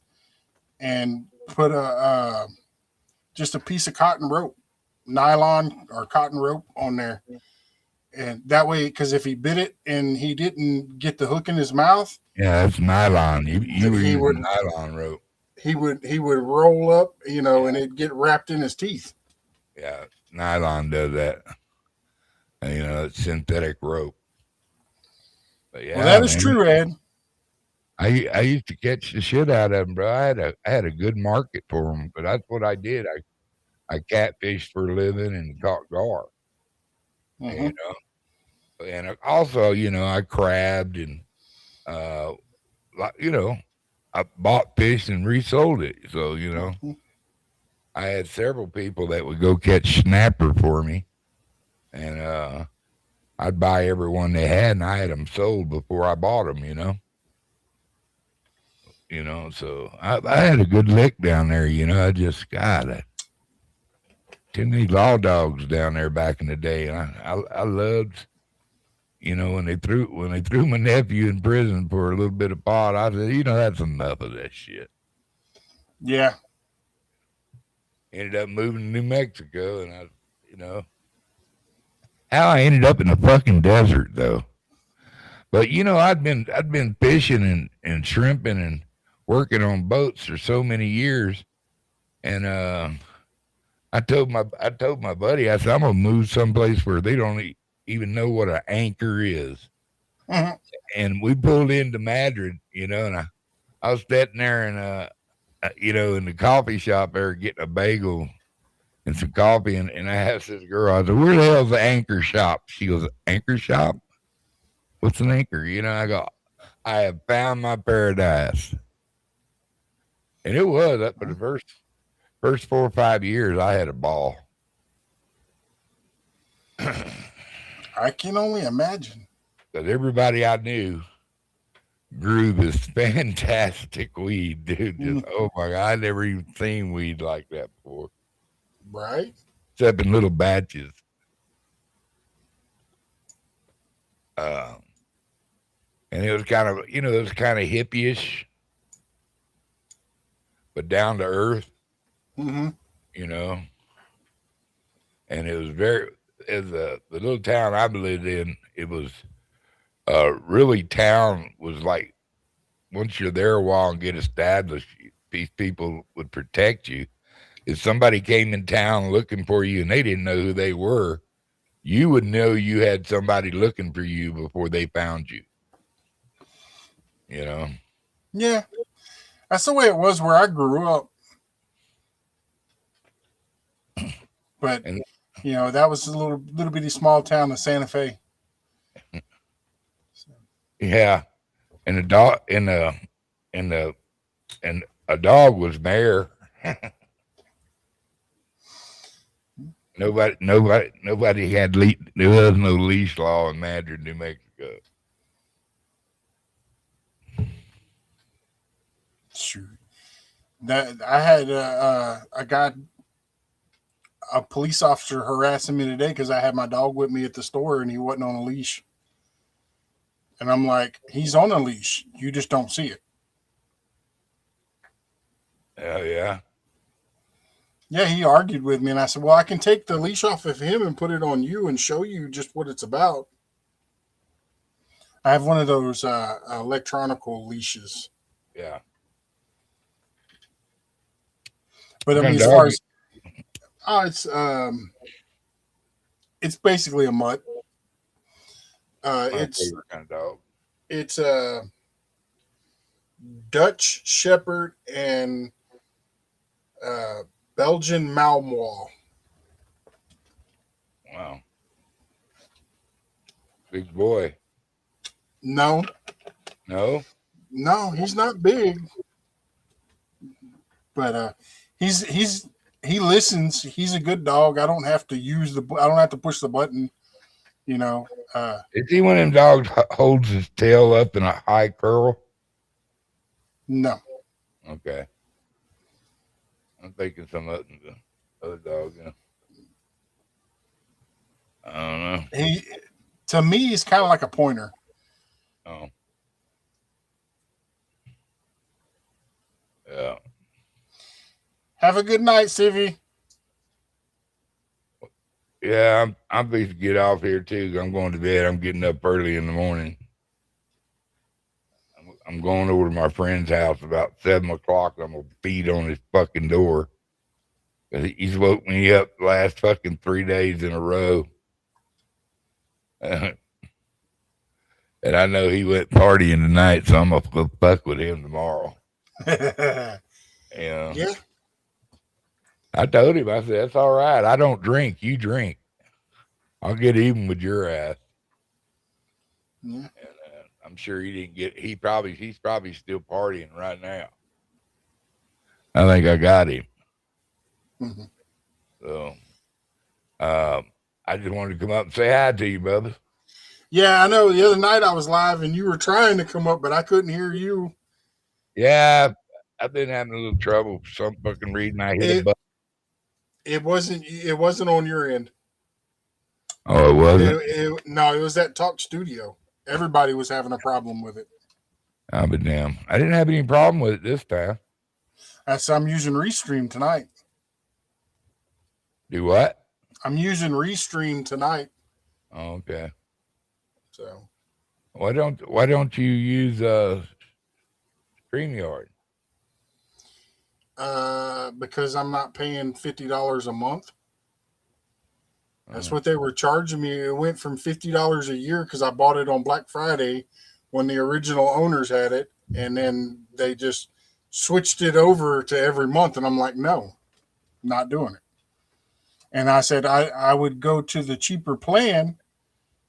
and put a just a piece of cotton rope, nylon or cotton rope on there, and that way, because if he bit it and he didn't get the hook in his mouth, Yeah, that's nylon. You were he would using nylon rope. he would roll up, and Yeah, it'd get wrapped in his teeth. yeah. Nylon does that. And, it's synthetic rope. But Well, yeah, that is man. true, Ed. I used to catch the shit out of them, bro. I had a good market for them, but that's what I did. I catfished for a living and caught gar, Hmm. you and also, I crabbed and uh, like, I bought fish and resold it. So, Hmm. I had several people that would go catch snapper for me, and I'd buy every one they had, and I had them sold before I bought them. So I had a good lick down there. I just got it. Too many law dogs down there back in the day. And I loved, when they threw my nephew in prison for a little bit of pot. I said, that's enough of that shit. Yeah. Ended up moving to New Mexico, and you know, how I ended up in the fucking desert though. But I'd been fishing and shrimping and working on boats for so many years, and I told my buddy, I said, I'm gonna move someplace where they don't even know what an anchor is. Hmm. And we pulled into Madrid, and I was sitting there and in the coffee shop there getting a bagel and some coffee, and I asked this girl, I said, where the hell's the anchor shop? She goes, anchor shop? What's an anchor? I go, I have found my paradise. And it was up for the first 4 or 5 years, I had a ball. I can only imagine. Because everybody I knew grew this fantastic weed, dude. Just Mm. oh my god, I never even seen weed like that before, Right? except in little batches. Uh, and it was kind of hippie-ish, but down to earth, Hmm. you know. And it was very, as the little town I lived in, it was really town was like once you're there a while and get established, these people would protect you. If somebody came in town looking for you and they didn't know who they were, you would know you had somebody looking for you before they found you. You know, Yeah. That's the way it was where I grew up. But and that was a little bitty small town of Santa Fe. So, yeah, and the dog and the and a dog was mayor. Nobody had there was no leash law in Madrid, New Mexico. shoot. That I had a guy, a police officer harassing me today because I had my dog with me at the store and he wasn't on a leash. And I'm like, he's on a leash. You just don't see it. Oh yeah, Yeah, he argued with me, and I said, "Well, I can take the leash off of him and put it on you and show you just what it's about." I have one of those electronical leashes. yeah. But What I mean, kind as of far dog? as it's basically a mutt. Uh, My it's favorite kind of dog. it's a Dutch Shepherd and uh, Belgian Malinois. Wow, big boy. No, No, no, he's not big, but he's he listens. He's a good dog. I don't have to I don't have to push the button. You know. is he one of them dogs holds his tail up in a high curl? No, Okay, I'm thinking some other dog. I don't know. he to me he's kind of like a pointer. Oh, yeah, Have a good night, Sivy. yeah. I'm supposed to get off here too. I'm going to bed. I'm getting up early in the morning. I'm going over to my friend's house about 7 o'clock. I'm gonna beat on his fucking door. 'Cause he's woke me up the last fucking 3 days in a row. And I know he went partying tonight, so I'm gonna go fuck with him tomorrow. And Yeah, I told him, I said, that's all right. I don't drink. You drink. I'll get even with your ass. yeah. And I'm sure he didn't get. He's probably still partying right now. I think I got him. Mhm. So I just wanted to come up and say hi to you, brother. Yeah, I know. The other night I was live and you were trying to come up, but I couldn't hear you. Yeah, I've been having a little trouble for some fucking reason. I hit a It button. it wasn't on your end. Oh, it wasn't. No, it was that Talk Studio. Everybody was having a problem with it. I'll be damn. I didn't have any problem with it this time. That's I'm using Restream tonight. Do what? I'm using Restream tonight. Oh, okay. So Why don't you use StreamYard? because I'm not paying $50 a month. That's Oh, what they were charging me. It went from $50 a year because I bought it on Black Friday when the original owners had it, and then they just switched it over to every month. And I'm like, no, not doing it. And I said I would go to the cheaper plan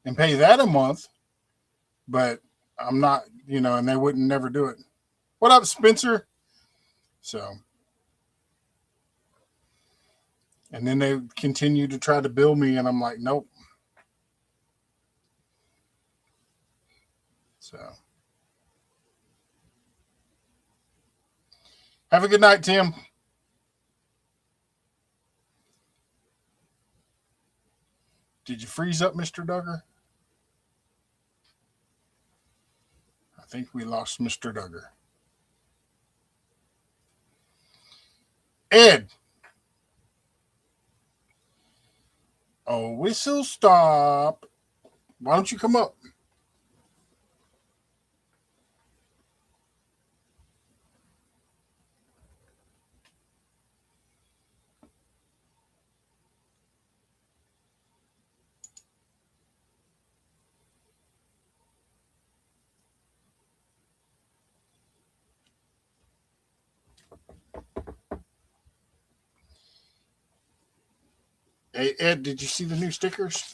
and pay that a month, but I'm not, and they wouldn't never do it. What up, Spencer? So, and then they continue to try to bill me, and I'm like, nope. So, have a good night, Tim. Did you freeze up, Mr. Duggar? I think we lost Mr. Duggar. Ed. Oh, whistle stop. Why don't you come up? Hey, Ed, did you see the new stickers?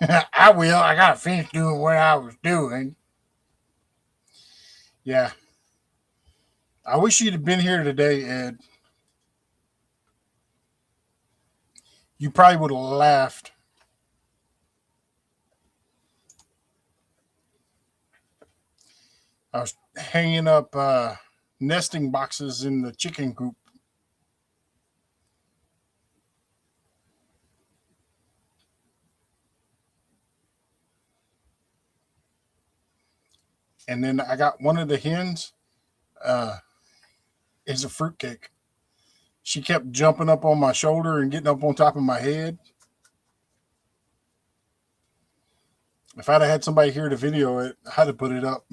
I will. I got to finish doing what I was doing. Yeah. I wish you'd have been here today, Ed. You probably would have laughed. I was hanging up nesting boxes in the chicken coop. And then I got one of the hens uh, is a fruitcake. She kept jumping up on my shoulder and getting up on top of my head. If I'd have had somebody here to video it, I'd have put it up.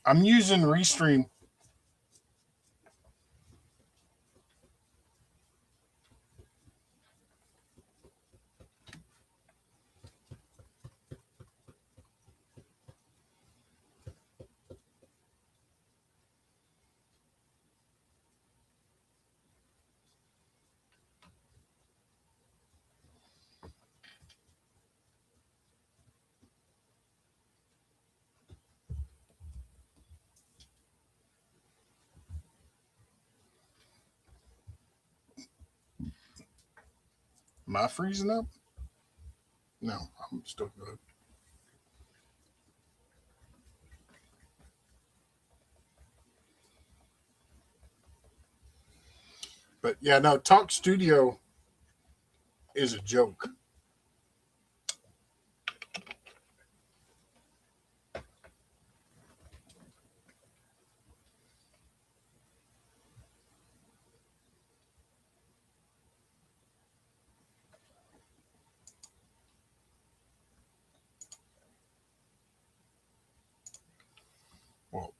I'm using Restream. Am I freezing up? No, I'm still good. But yeah, no, Talk Studio is a joke. Well,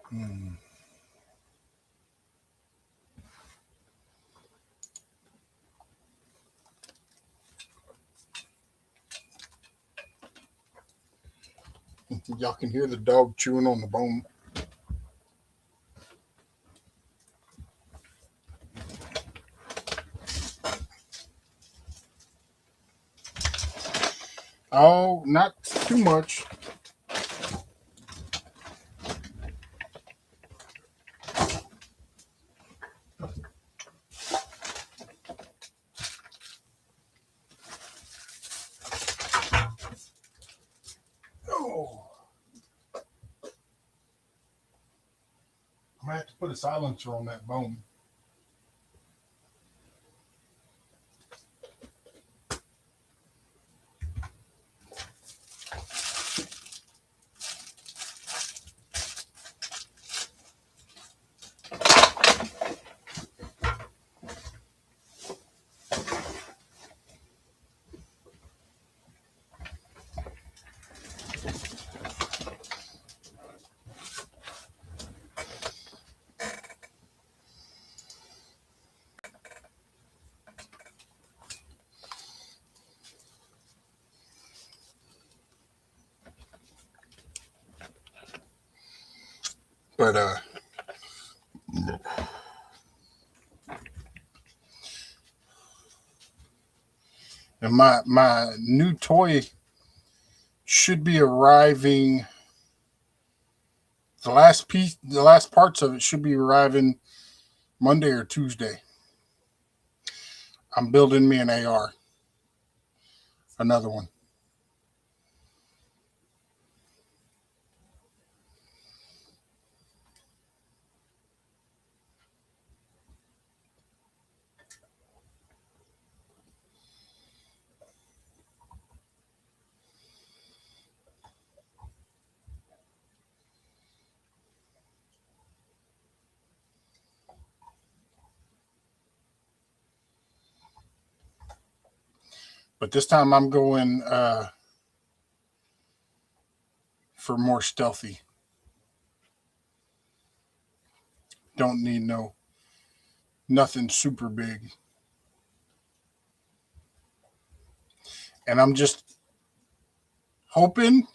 hmm. Y'all can hear the dog chewing on the bone. Oh, not too much. Oh, I'm gonna have to put a silencer on that bone. But and my new toy should be arriving. The last parts of it should be arriving Monday or Tuesday. I'm building me an AR, another one. But this time I'm going for more stealthy. Don't need nothing super big. And I'm just hoping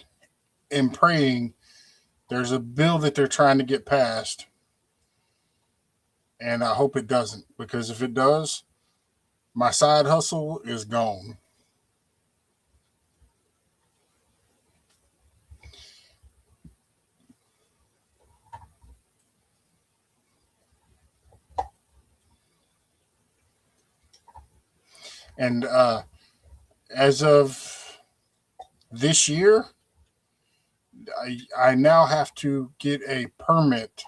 and praying there's a bill that they're trying to get passed. And I hope it doesn't, because if it does, my side hustle is gone. And as of this year, I now have to get a permit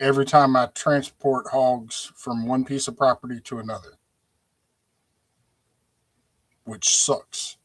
every time I transport hogs from one piece of property to another, which sucks.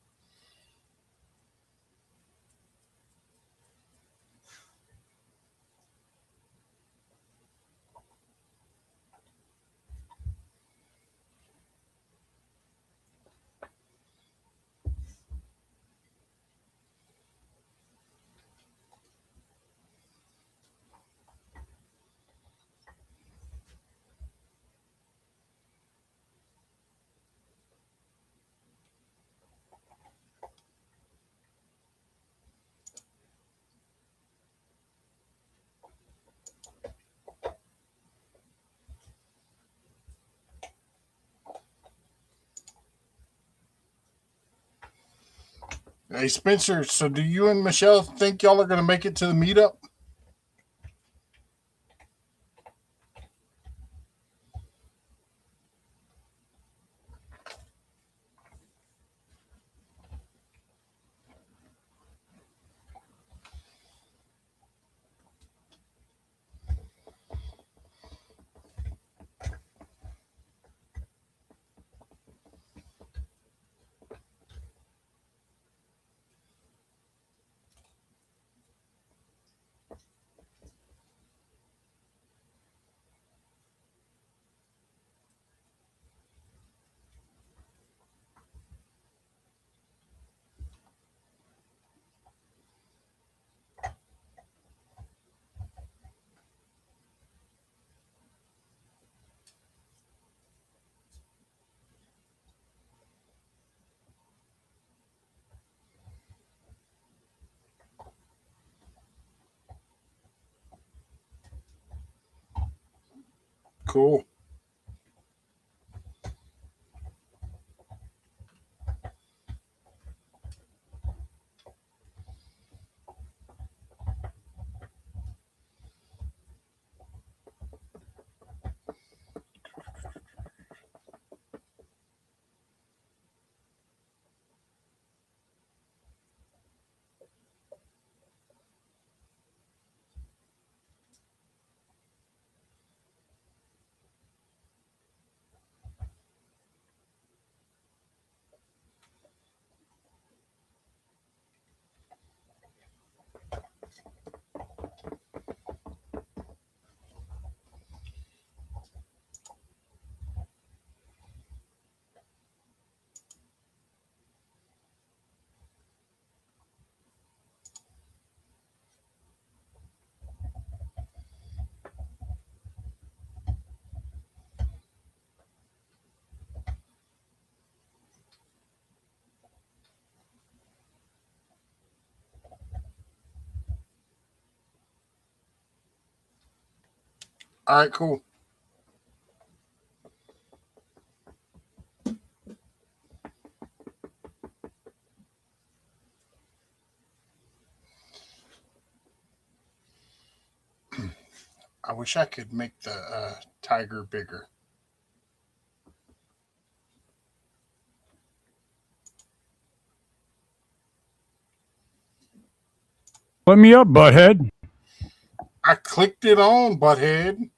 Hey, Spencer, so do you and Michelle think y'all are going to make it to the meetup? Cool. All right, cool. I wish I could make the tiger bigger. Let me up, butthead. I clicked it on, butthead.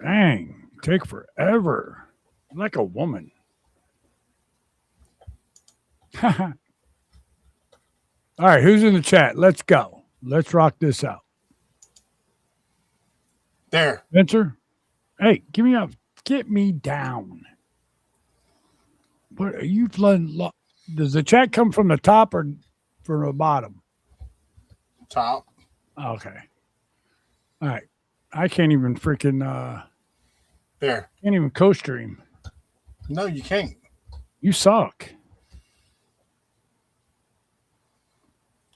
Dang, take forever. Like a woman. All right, who's in the chat? Let's go. Let's rock this out. There. Spencer? Hey, give me up. Get me down. What are you flooding? Does the chat come from the top or from the bottom? Top. Okay. All right. I can't even freaking There. can't even co-stream. No, you can't. You suck.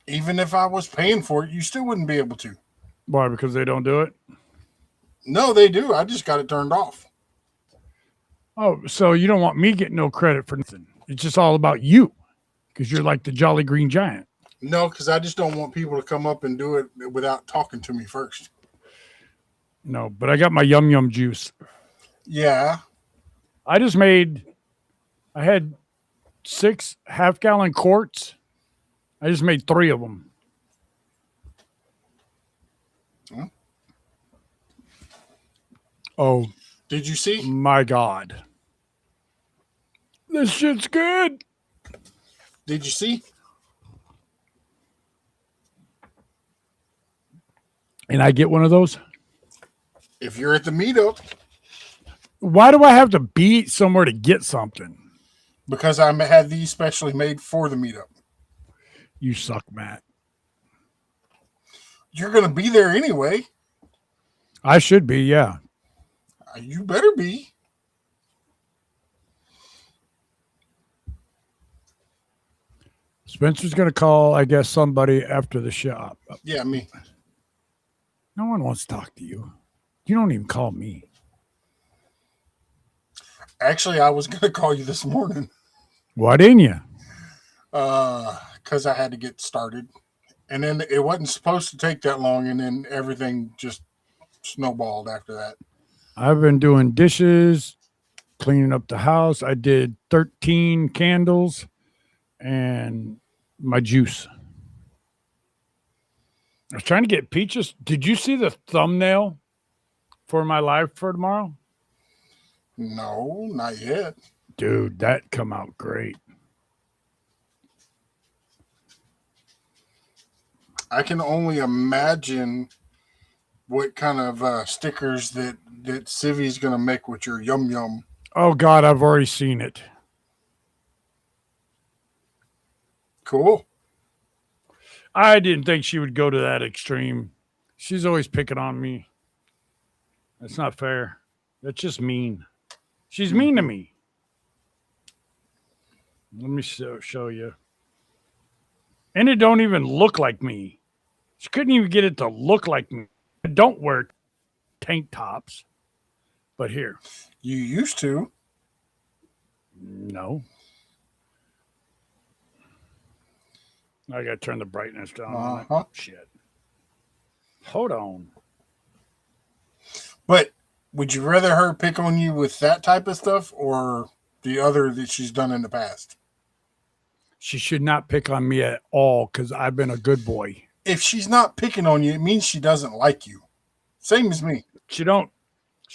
Even if I was paying for it, you still wouldn't be able to. Why? Because they don't do it? No, they do. I just got it turned off. Oh, so you don't want me getting no credit for nothing. It's just all about you. Because you're like the Jolly Green Giant. No, because I just don't want people to come up and do it without talking to me first. No, but I got my yum yum juice. Yeah. I had 6 half-gallon quarts. I just made 3 of them. Hmm. Oh, Did you see? my God. This shit's good. Did you see? And I get one of those? If you're at the meetup, Why do I have to be somewhere to get something? because I had these specially made for the meetup. You suck, Matt. You're going to be there anyway. I should be, yeah. You better be. Spencer's going to call, I guess, somebody after the shop. Yeah, me. No one wants to talk to you. You don't even call me. Actually, I was going to call you this morning Why didn't you? because I had to get started. And then it wasn't supposed to take that long, and then everything just snowballed after that. I've been doing dishes, cleaning up the house. I did 13 candles and my juice. I was trying to get peaches. Did you see the thumbnail for my live for tomorrow? No, not yet. Dude, that come out great. I can only imagine what kind of stickers that Civi's going to make with your yum yum. Oh, God, I've already seen it. Cool. I didn't think she would go to that extreme. She's always picking on me. That's not fair. That's just mean. She's mean to me. Let me show you. And it don't even look like me. She couldn't even get it to look like me. I don't wear tank tops. But here. You used to. No. I got to turn the brightness down on it. Uh-huh. Shit. Hold on. But would you rather her pick on you with that type of stuff or the other that she's done in the past? She should not pick on me at all because I've been a good boy. If she's not picking on you, it means she doesn't like you. Same as me. She don't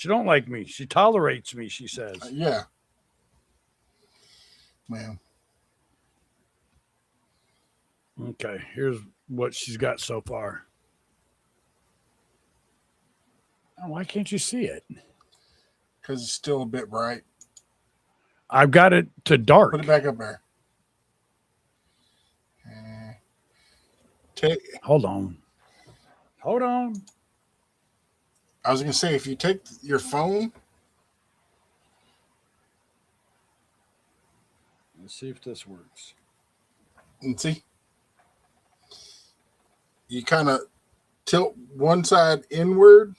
like me. She tolerates me, she says. Yeah. Man. Okay, here's what she's got so far. Oh, why can't you see it? Because it's still a bit bright. I've got it to dark. Put it back up there. Hold on. I was going to say, if you take your phone. Let's see if this works. And see, you kind of tilt one side inward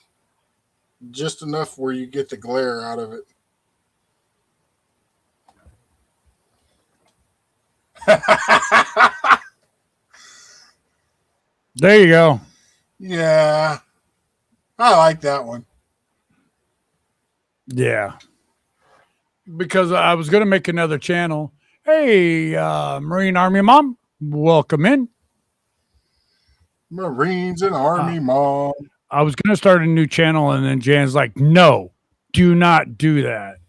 just enough where you get the glare out of it. There you go. Yeah, I like that one. Yeah. Because I was going to make another channel. Hey, Marine Army Mom, welcome in. Marines and Army Mom. I was going to start a new channel, and then Jan's like, no, do not do that.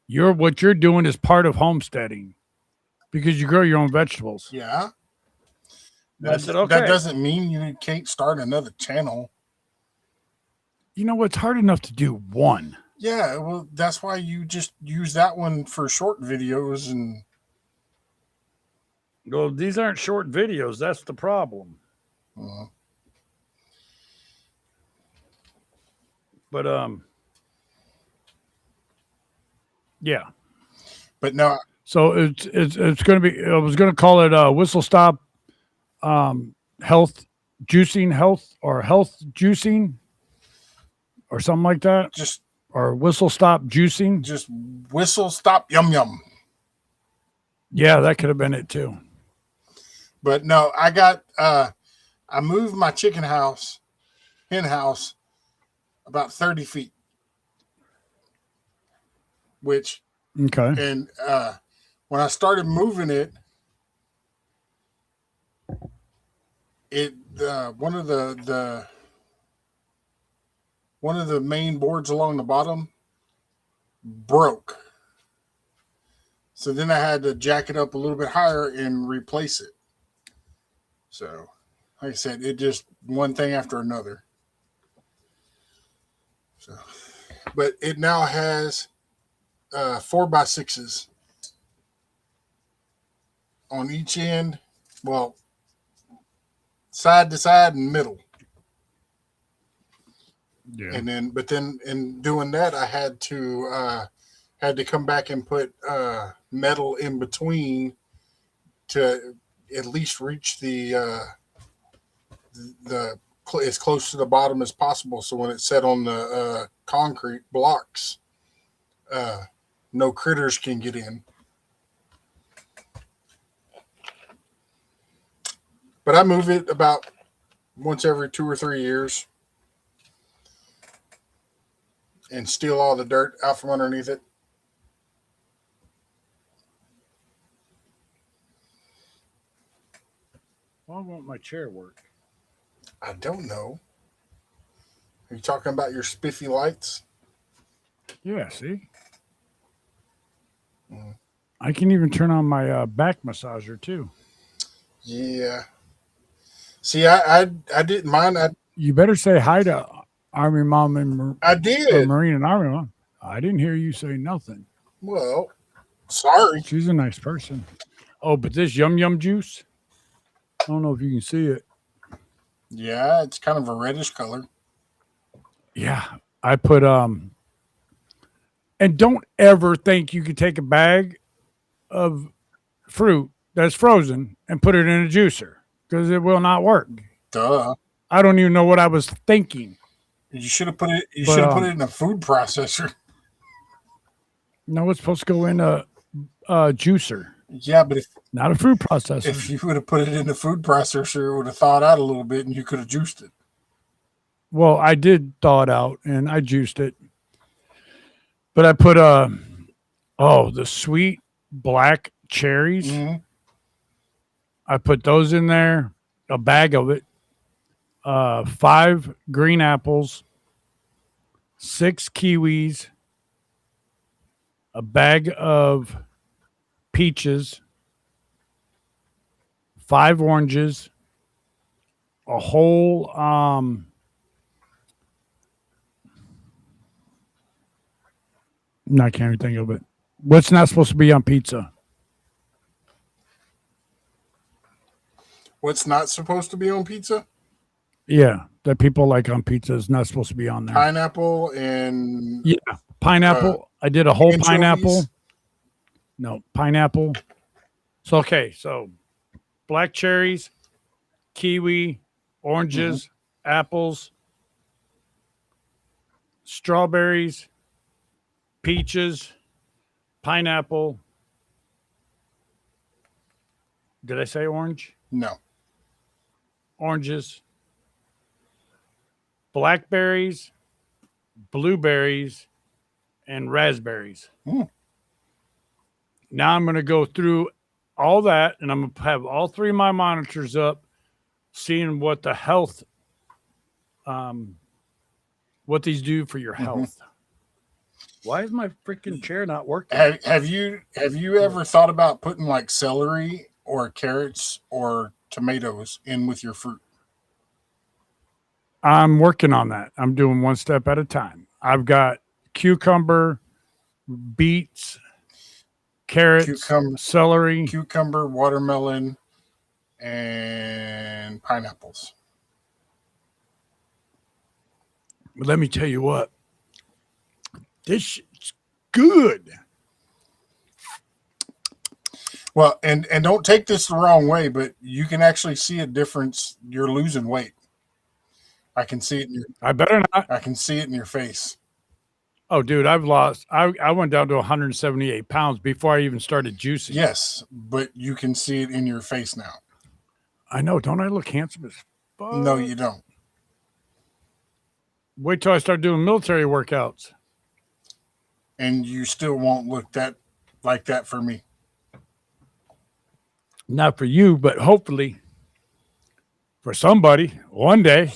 What you're doing is part of homesteading because you grow your own vegetables. Yeah. I said, okay. That doesn't mean you can't start another channel. You know, it's hard enough to do one. Yeah, well, that's why you just use that one for short videos and Well, these aren't short videos. That's the problem. uh, But yeah. but no, So it's going to be. I was going to call it Whistle Stop Health Juicing Health or Health Juicing or something like that, just or Whistle Stop Juicing. just whistle stop yum yum. Yeah, that could have been it too. But no, I moved my hen house about 30 feet, which Okay. and when I started moving it, one of the main boards along the bottom broke. So then I had to jack it up a little bit higher and replace it. So, like I said, it just one thing after another. So, but it now has 4x6s on each end. Well, side to side and middle. Yeah. And then in doing that, I had to come back and put metal in between to at least reach the as close to the bottom as possible. So when it's set on the concrete blocks, no critters can get in. But I move it about once every 2 or 3 years and steal all the dirt out from underneath it. Why won't my chair work? I don't know. Are you talking about your spiffy lights? Yeah. See. Mm. I can even turn on my back massager too. Yeah. See, I didn't mind. You better say hi to Army Mom and I did. Marine and Army Mom. I didn't hear you say nothing. Well, sorry. She's a nice person. Oh, but this yum yum juice, I don't know if you can see it. Yeah, it's kind of a reddish color. Yeah. I put and don't ever think you could take a bag of fruit that's frozen and put it in a juicer because it will not work. Duh. I don't even know what I was thinking. You should have put it. You But, should have put it in a food processor. No, it's supposed to go in a juicer, Yeah, but not a food processor. if you would have put it in the food processor, it would have thawed out a little bit, and you could have juiced it. Well, I did thaw it out and I juiced it. But I put the sweet black cherries. Mm-hmm. I put those in there, a bag of it. 5 green apples, 6 kiwis, a bag of peaches, 5 oranges, a whole I can't even think of it. What's not supposed to be on pizza? What's not supposed to be on pizza? Yeah, that people like on pizza is not supposed to be on there. Pineapple and Yeah, pineapple. I did a whole anchovies. pineapple. No, pineapple. So black cherries, kiwi, oranges, apples, strawberries, peaches, pineapple. Did I say orange? No. Oranges, blackberries, blueberries, and raspberries. Mm. Now I'm going to go through all that, and I'm going to have all 3 of my monitors up, seeing what the health, what these do for your health. Why is my freaking chair not working? Have you ever thought about putting like celery or carrots or tomatoes in with your fruit? I'm working on that. I'm doing one step at a time. I've got cucumber, beets, carrots, celery. Cucumber, watermelon, and pineapples. But let me tell you what, this shit's good. Well, and don't take this the wrong way, but you can actually see a difference. You're losing weight. I can see it in your I better not. I can see it in your face. Oh, dude, I've lost. I went down to 178 pounds before I even started juicing. Yes, but you can see it in your face now. I know. Don't I look handsome as fuck? No, you don't. Wait till I start doing military workouts. And you still won't look like that for me. Not for you, but hopefully for somebody one day.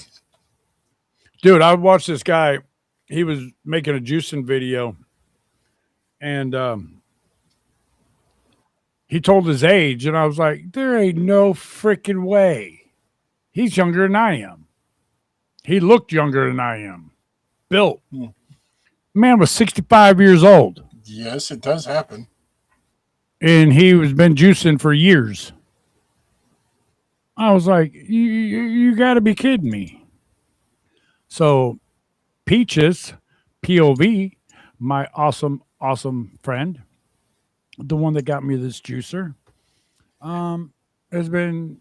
Dude, I watched this guy. He was making a juicing video, and he told his age, and I was like, there ain't no freaking way. He's younger than I am. He looked younger than I am. Built. Man was 65 years old. Yes, it does happen. And he was been juicing for years. I was like, you got to be kidding me. So Peaches, POV, my awesome friend, the one that got me this juicer, has been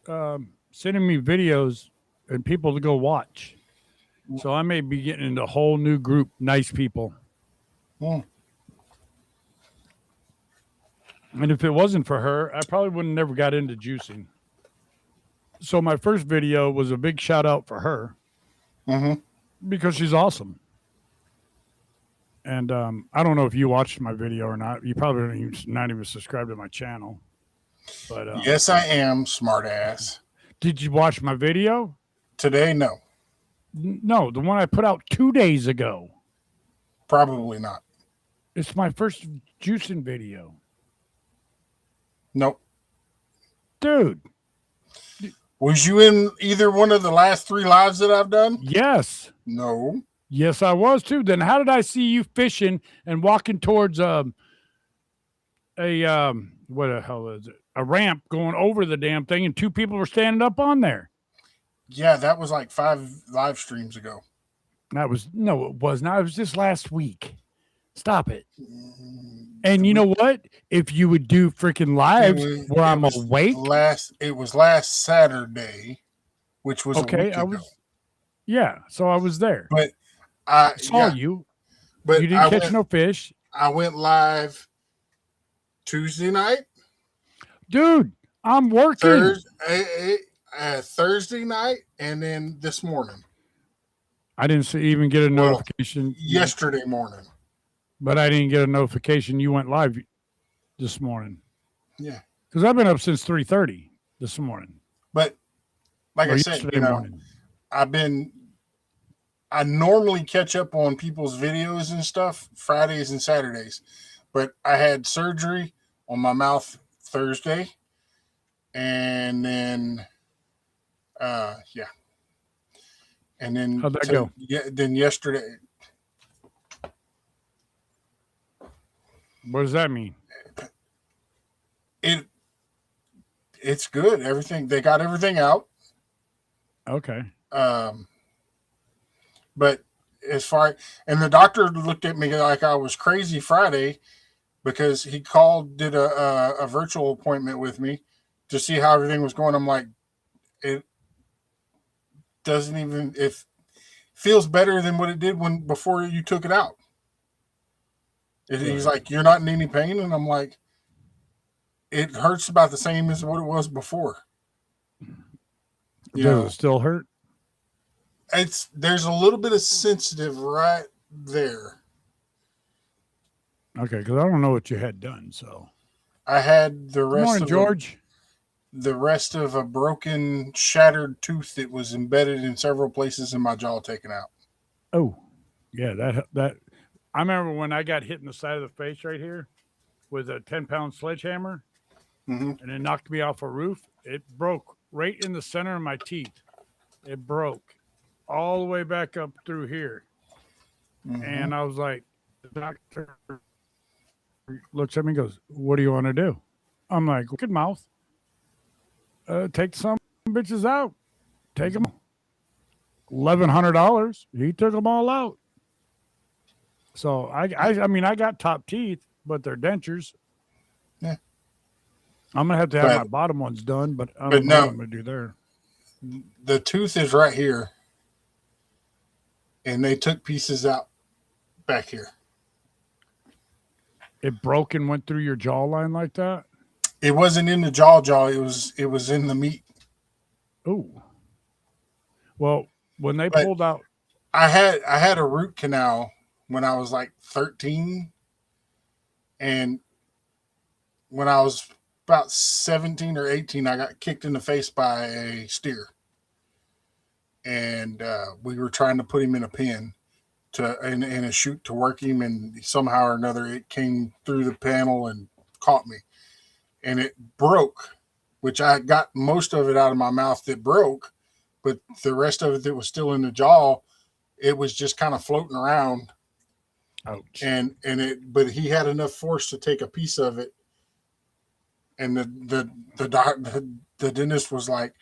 sending me videos and people to go watch. So I may be getting into a whole new group, nice people. And if it wasn't for her, I probably would have never got into juicing. So my first video was a big shout out for her because she's awesome. And I don't know if you watched my video or not. You probably not even subscribed to my channel. But yes, I am, smart ass. Did you watch my video? Today, no. No, the one I put out 2 days ago. Probably not. It's my first juicing video. Nope. Dude. Was you in either one of the last 3 lives that I've done? Yes. No. Yes, I was too. Then how did I see you fishing and walking towards what the hell is it? A ramp going over the damn thing, and 2 people were standing up on there. Yeah, that was like 5 live streams ago. It was not. It was just last week. Stop it. And you know what? If you would do freaking lives where I'm awake. It was last Saturday, which was okay. A week ago. Yeah, so I was there. But I saw you. But you didn't catch no fish. I went live Tuesday night. Dude, I'm working. Thursday night, and then this morning. I didn't even get a notification. Yesterday morning. But I didn't get a notification you went live this morning. Yeah. Because I've been up since 3:30 this morning. But like I said, morning. I normally catch up on people's videos and stuff Fridays and Saturdays. But I had surgery on my mouth Thursday. And then and then how'd that go? Yeah, then yesterday. What does that mean? It's good. Everything, they got everything out. Okay. But as far, and the doctor looked at me like I was crazy Friday because he did a virtual appointment with me to see how everything was going. I'm like, it doesn't even, it feels better than what it did before you took it out. He's like, you're not in any pain. And I'm like, it hurts about the same as what it was before. Does it still hurt? There's a little bit of sensitive right there. Okay, because I don't know what you had done. So I had the rest morning, of George. The rest of a broken, shattered tooth that was embedded in several places in my jaw taken out. Oh, yeah, that. I remember when I got hit in the side of the face right here with a 10-pound sledgehammer, and it knocked me off a roof. It broke right in the center of my teeth. It broke all the way back up through here. Mm-hmm. And I was like, the doctor looks at me and goes, "What do you want to do?" I'm like, "Good mouth. Take some bitches out. Take them. $1,100. He took them all out. So I mean, I got top teeth, but they're dentures. Yeah. I'm gonna have to have But- my bottom ones done, but I but don't know no. what I'm gonna do there. The tooth is right here, and they took pieces out back here. It broke and went through your jawline like that. It wasn't in the jaw. It was in the meat. Ooh. Well, when they But- pulled out, I had a root canal when I was like 13, and when I was about 17 or 18, I got kicked in the face by a steer, and we were trying to put him in a pen in a chute to work him, and somehow or another it came through the panel and caught me, and it broke, which I got most of it out of my mouth that broke, but the rest of it that was still in the jaw, it was just kind of floating around. ouch. But he had enough force to take a piece of it, and the dentist was like,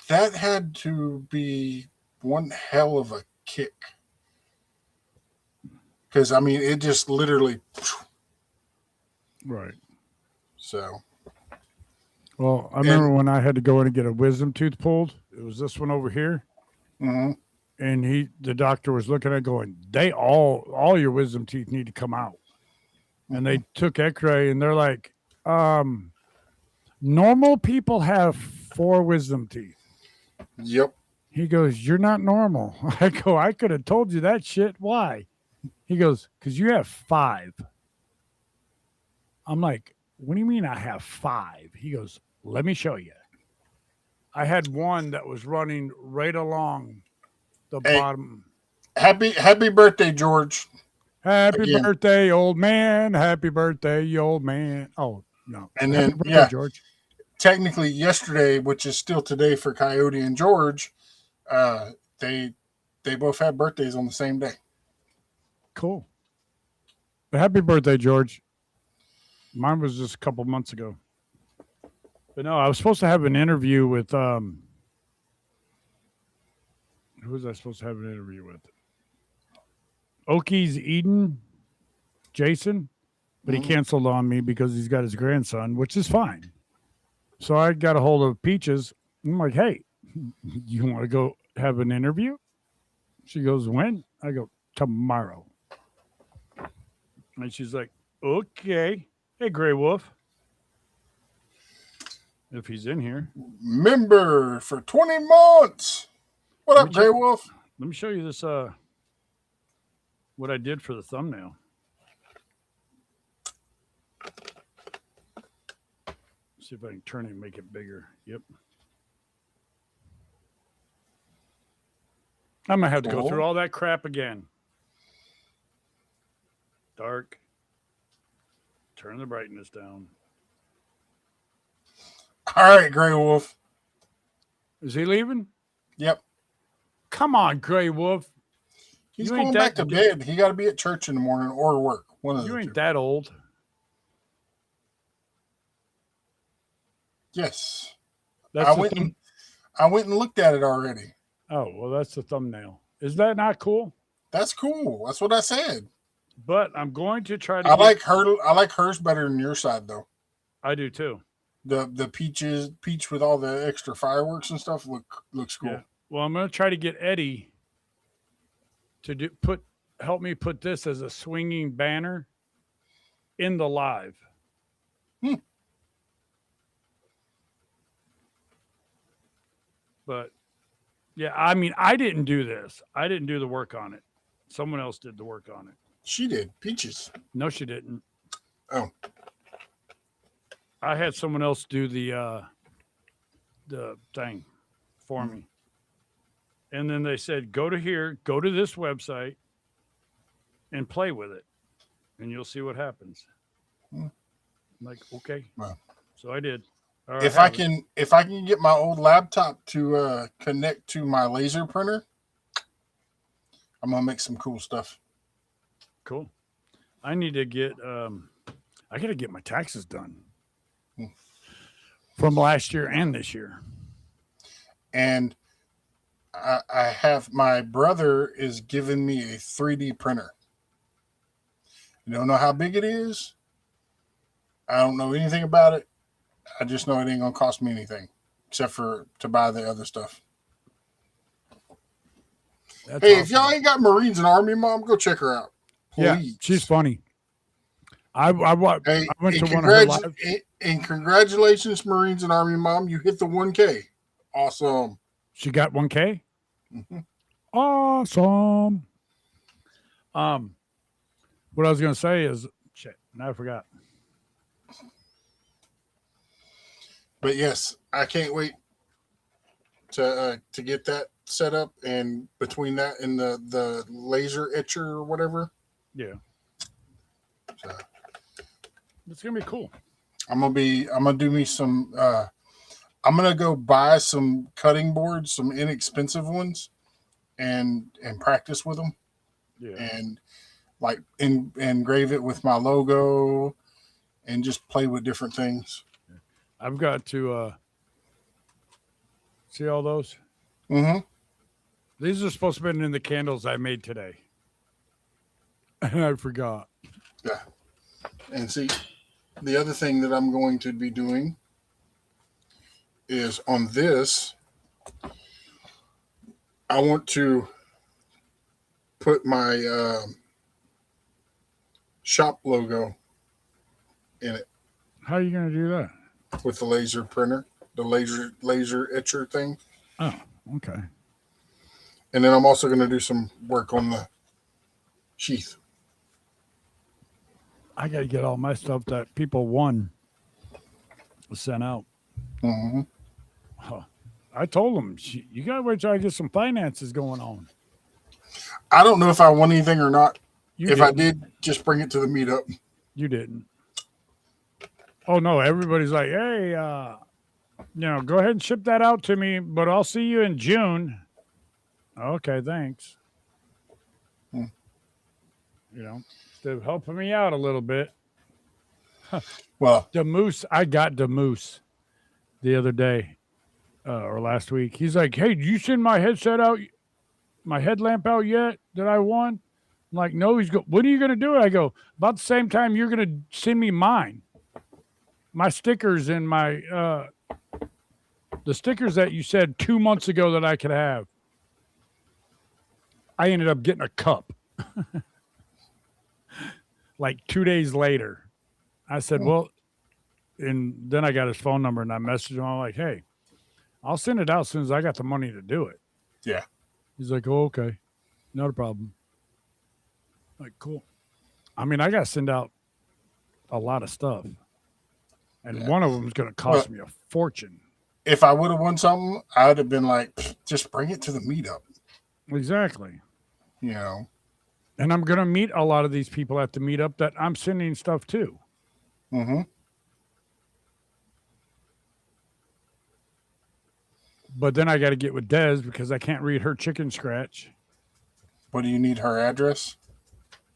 that had to be one hell of a kick, because I mean it just literally. Right. So Well, I remember when I had to go in and get a wisdom tooth pulled. It was this one over here. mhm. And the doctor was looking at it going, they all your wisdom teeth need to come out. And they took x-ray and they're like, normal people have 4 wisdom teeth. Yep. He goes, you're not normal. I go, I could have told you that shit. Why? He goes, because you have 5. I'm like, what do you mean I have 5? He goes, let me show you. I had one that was running right along the Hey. bottom. Happy birthday, George. Happy Again. birthday, old man. Happy birthday, you old man. Oh, no. And Happy then, birthday, yeah. George. Technically yesterday, which is still today for Coyote and George, they both had birthdays on the same day. Cool. But happy birthday, George. Mine was just a couple months ago. But no, I was supposed to have an interview with who was I supposed to have an interview with? Okies Eden, Jason, but he Mhm. canceled on me because he's got his grandson, which is fine. So I got a hold of Peaches. I'm like, hey, you want to go have an interview? She goes, when? I go, tomorrow. And she's like, okay. Hey, Gray Wolf. If he's in here. Member for 20 months. What Let up, me Grey check. Wolf? Let me show you this what I did for the thumbnail. See if I can turn it and make it bigger. Yep. I'm gonna have to go Cool. through all that crap again. Dark. Turn the brightness down. All right, Grey Wolf. Is he leaving? Yep. Come on, Gray Wolf. He's You ain't going back that- to bed. He got to be at church in the morning or work. One of You the ain't two. that old. Yes. That's I the went and looked at it already. Oh, well, that's the thumbnail. Is that not cool? That's cool. That's what I said. But I'm going to try to I like hers better than your side though. I do too. The peach with all the extra fireworks and stuff looks cool. Yeah. Well, I'm going to try to get Eddie to help me put this as a swinging banner in the live. But yeah, I mean, I didn't do this. I didn't do the work on it. Someone else did the work on it. She did. Peaches. No, she didn't. Oh. I had someone else do the thing for me. And then they said, go to here, go to this website and play with it. And you'll see what happens. I'm like, okay. Wow. So I did. If I can get my old laptop to connect to my laser printer, I'm gonna make some cool stuff. Cool. I need to get. I got to get my taxes done from last year and this year. And I have my brother is giving me a 3D printer. You don't know how big it is. I don't know anything about it. I just know it ain't gonna cost me anything except for to buy the other stuff. That's Hey, awesome. if y'all ain't got Marines and Army Mom, go check her out. Please. Yeah, she's funny. I went Hey, to one of her lives. and congratulations, Marines and Army Mom. You hit the 1K. Awesome. She got 1K. Mm-hmm. Awesome. What I was gonna say is shit. Now I forgot. But yes, I can't wait to get that set up, and between that and the laser etcher or whatever. Yeah, So it's gonna be cool. I'm gonna do me some. I'm gonna go buy some cutting boards, some inexpensive ones, and practice with them, Yeah, and like engrave it with my logo, and just play with different things. I've got to see all those. Mm-hmm. These are supposed to be in the candles I made today, and I forgot. Yeah. And see, the other thing that I'm going to be doing is on this, I want to put my shop logo in it How are you gonna do that? with the laser printer, the laser etcher thing. Oh, okay. And then I'm also going to do some work on the sheath. I got to get all my stuff that people won sent out. Mm-hmm. Huh. I told them, you got to wait till I get some finances going on. I don't know if I won anything or not. You if didn't. I did, just bring it to the meetup. You didn't. Oh, no. Everybody's like, hey, go ahead and ship that out to me, but I'll see you in June. Okay, thanks. Hmm. Instead of helping me out a little bit. Well, I got Demoose the other day or last week. He's like, hey, did you send my headlamp out yet that I won? I'm like, no. He's go, when are you going to do it? I go, about the same time you're going to send me mine. My stickers and my, the stickers that you said 2 months ago that I could have. I ended up getting a cup. Like 2 days later. I said, well, and then I got his phone number and I messaged him. I'm like, hey, I'll send it out as soon as I got the money to do it. yeah. He's like, oh, okay. Not a problem. Like, cool. I mean, I got to send out a lot of stuff. And one of them is going to cost me a fortune. If I would have won something, I would have been like, just bring it to the meetup. Exactly. And I'm going to meet a lot of these people at the meetup that I'm sending stuff to. Mm-hmm. But then I got to get with Des because I can't read her chicken scratch. What do you need, her address?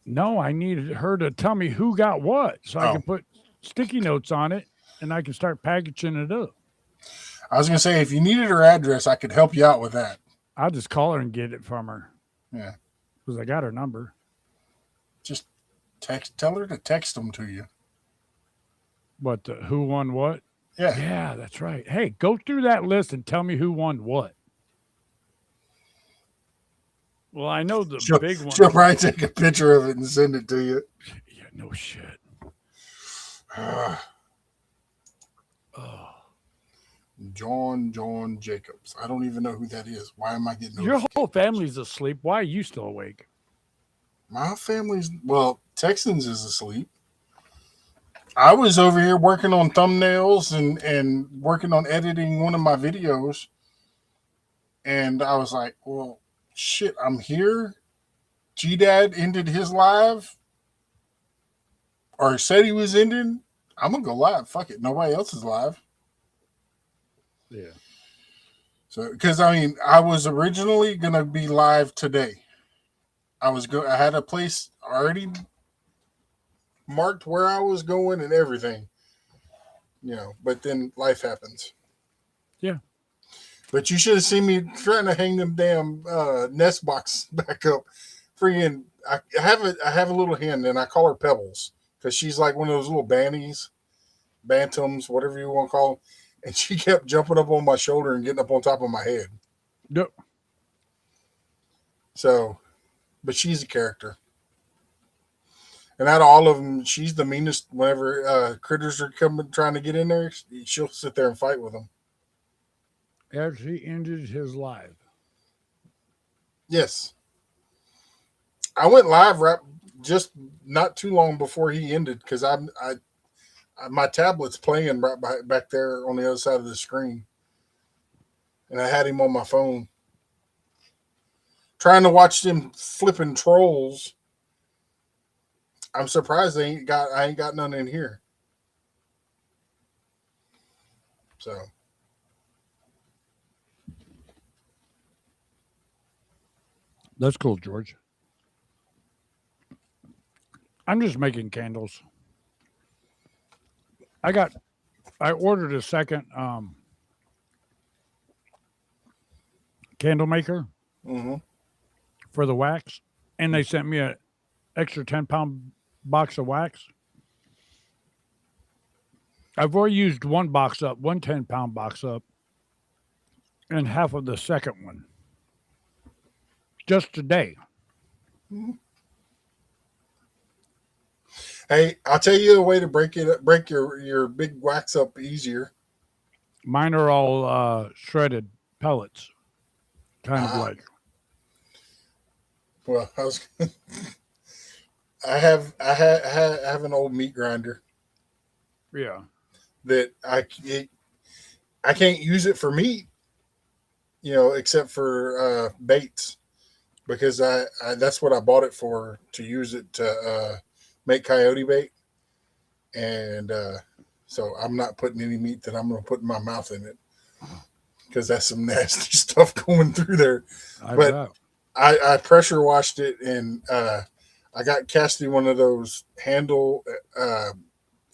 No, I needed her to tell me who got what so I can put sticky notes on it and I can start packaging it up. I was going to say, if you needed her address, I could help you out with that. I'll just call her and get it from her. Yeah. Because I got her number. Just tell her to text them to you. What, who won what? Yeah. Yeah, that's right. Hey, go through that list and tell me who won what. Well, I know the big one. She'll probably take a picture of it and send it to you. Yeah, no shit. John Jacobs. I don't even know who that is. Why am I getting Your whole family's asleep. Why are you still awake? My family's, Texans is asleep. I was over here working on thumbnails and working on editing one of my videos. And I was like, well, shit, I'm here. G-Dad ended his live. Or said he was ending. I'm going to go live. Fuck it. Nobody else is live. Yeah. So, because I was originally going to be live today. I had a place already marked where I was going and everything. But then life happens. Yeah. But you should have seen me trying to hang them damn nest box back up. Freaking, I have a little hen and I call her Pebbles because she's like one of those little bannies, bantams, whatever you want to call them. And she kept jumping up on my shoulder and getting up on top of my head. Yep. So, but she's a character. And out of all of them, she's the meanest. Whenever critters are coming trying to get in there, she'll sit there and fight with them. As he ended his life. Yes, I went live right just not too long before he ended because my tablet's playing right back there on the other side of the screen, and I had him on my phone trying to watch them flipping trolls. I'm surprised I ain't got none in here. So That's cool, George. I'm just making candles. I ordered a second candle maker for the wax, and they sent me an extra 10-pound box of wax. I've already used one 10-pound box up, and half of the second one just today. Hey, I'll tell you a way to break your big wax up easier. Mine are all shredded pellets, kind of like. Well, I have an old meat grinder. Yeah. That I can't use it for meat, except for baits, because I that's what I bought it for, to use it to make coyote bait, and so I'm not putting any meat that I'm going to put in my mouth in it, because that's some nasty stuff going through there. But I pressure washed it, and I got Cassidy one of those handle.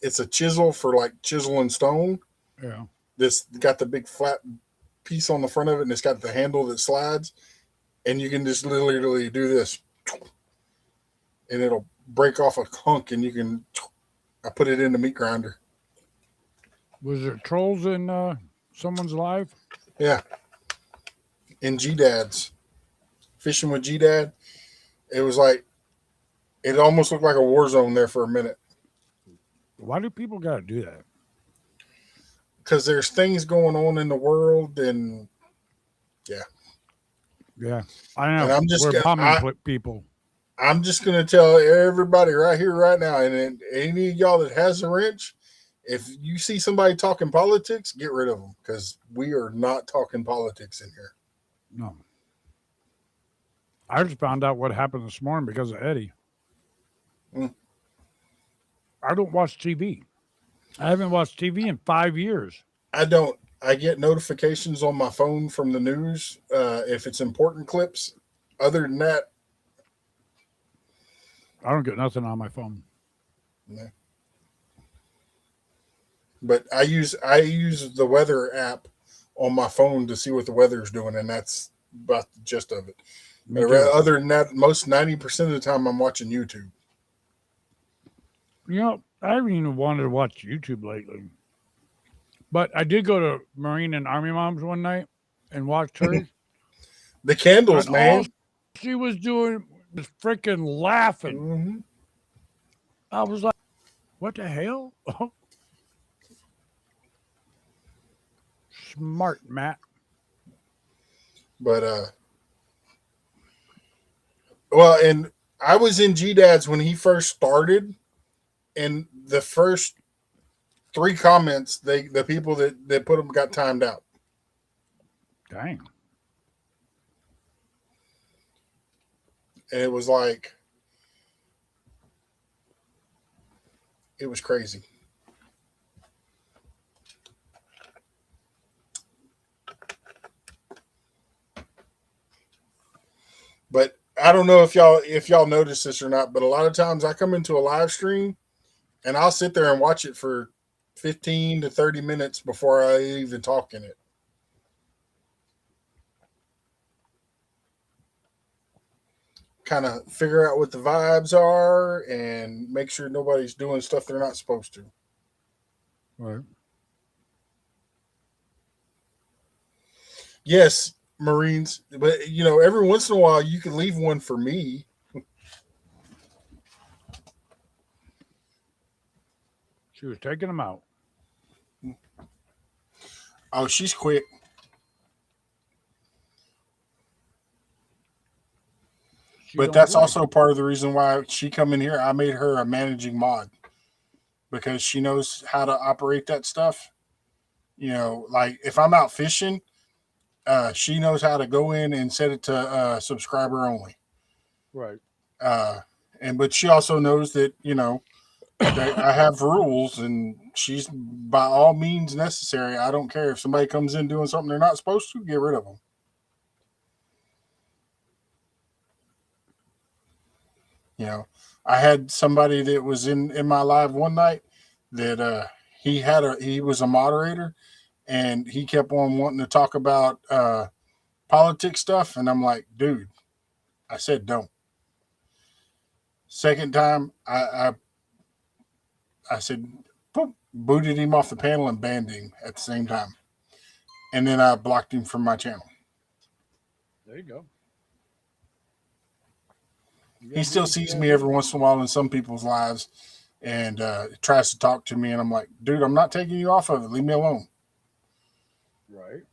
It's a chisel for like chiseling stone. Yeah. This got the big flat piece on the front of it, and it's got the handle that slides, and you can just literally do this, and it'll break off a hunk, and you can. I put it in the meat grinder. Was there trolls in someone's live? Yeah. In G-Dad's. Fishing with G-Dad. It was like, it almost looked like a war zone there for a minute. Why do people got to do that? Because there's things going on in the world, and yeah. Yeah. I know. And I'm just We're bombing people. I'm just going to tell everybody right here, right now, and any of y'all that has a wrench, if you see somebody talking politics, get rid of them, because we are not talking politics in here. No. I just found out what happened this morning because of Eddie. I don't watch TV. I haven't watched TV in 5 years. I don't. I get notifications on my phone from the news if it's important clips. Other than that, I don't get nothing on my phone. no. But I use the weather app on my phone to see what the weather's doing, and that's about the gist of it. Other than that, most 90% of the time I'm watching YouTube. I haven't even wanted to watch YouTube lately. But I did go to Marine and Army Moms one night and watched her. The candles, man. All she was doing was freaking laughing. Mm-hmm. I was like, what the hell? Smart, Matt. But, well, and I was in G-Dad's when he first started, and the first 3 comments, the people that put them got timed out. Dang. And it was like, it was crazy. But I don't know if y'all notice this or not, but a lot of times I come into a live stream and I'll sit there and watch it for 15 to 30 minutes before I even talk in it. Kind of figure out what the vibes are and make sure nobody's doing stuff they're not supposed to. Right. Yes, Marines, but every once in a while you can leave one for me. She was taking them out. Oh, she's quick. But that's also part of the reason why she come in here. I made her a managing mod because she knows how to operate that stuff. Like if I'm out fishing, she knows how to go in and set it to subscriber only. Right. But she also knows that that I have rules, and she's by all means necessary. I don't care if somebody comes in doing something they're not supposed to. Get rid of them. I had somebody that was in my live one night that he was a moderator, and he kept on wanting to talk about politics stuff, and I'm like, dude, I said don't. Second time, I said, boop, booted him off the panel and banned him at the same time, and then I blocked him from my channel. There you go. He still sees me every once in a while in some people's lives and tries to talk to me. And I'm like, dude, I'm not taking you off of it. Leave me alone. Right.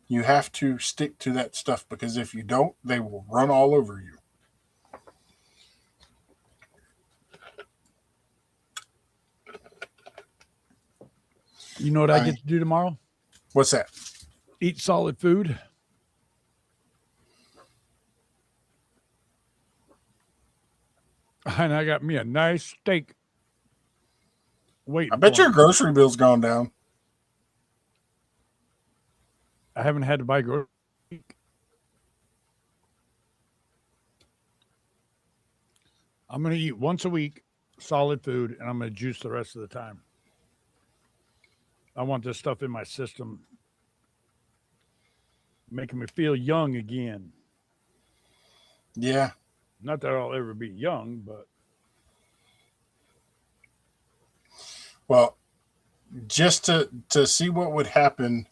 You have to stick to that stuff because if you don't, they will run all over you. You know what I get to do tomorrow? What's that? Eat solid food. And I got me a nice steak. Wait. I bet your grocery bill's gone down. I haven't had to buy groceries. I'm going to eat once a week, solid food, and I'm going to juice the rest of the time. I want this stuff in my system, making me feel young again. Yeah. Not that I'll ever be young, but. Well, just to see what would happen,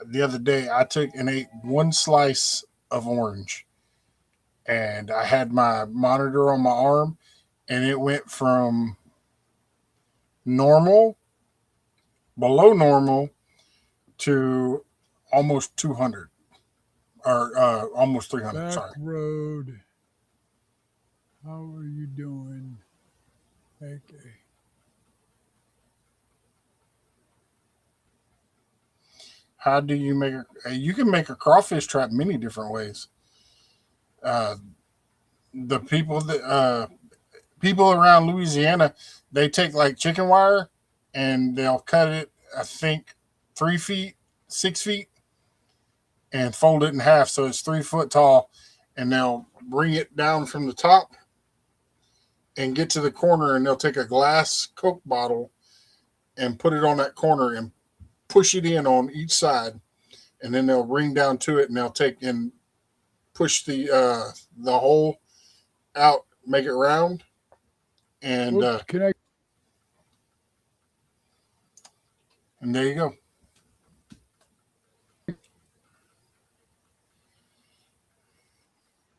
the other day I took and ate one slice of orange, and I had my monitor on my arm, and it went from normal, below normal, to almost 200 or almost 300. Back sorry. Road. How are you doing? Okay. How do you make you can make a crawfish trap many different ways. The people around Louisiana, they take like chicken wire and they'll cut it, I think 3 feet, 6 feet, and fold it in half so it's 3 foot tall, and they'll bring it down from the top and get to the corner, and they'll take a glass Coke bottle and put it on that corner and push it in on each side, and then they'll ring down to it, and they'll take and push the hole out, make it round, and and there you go.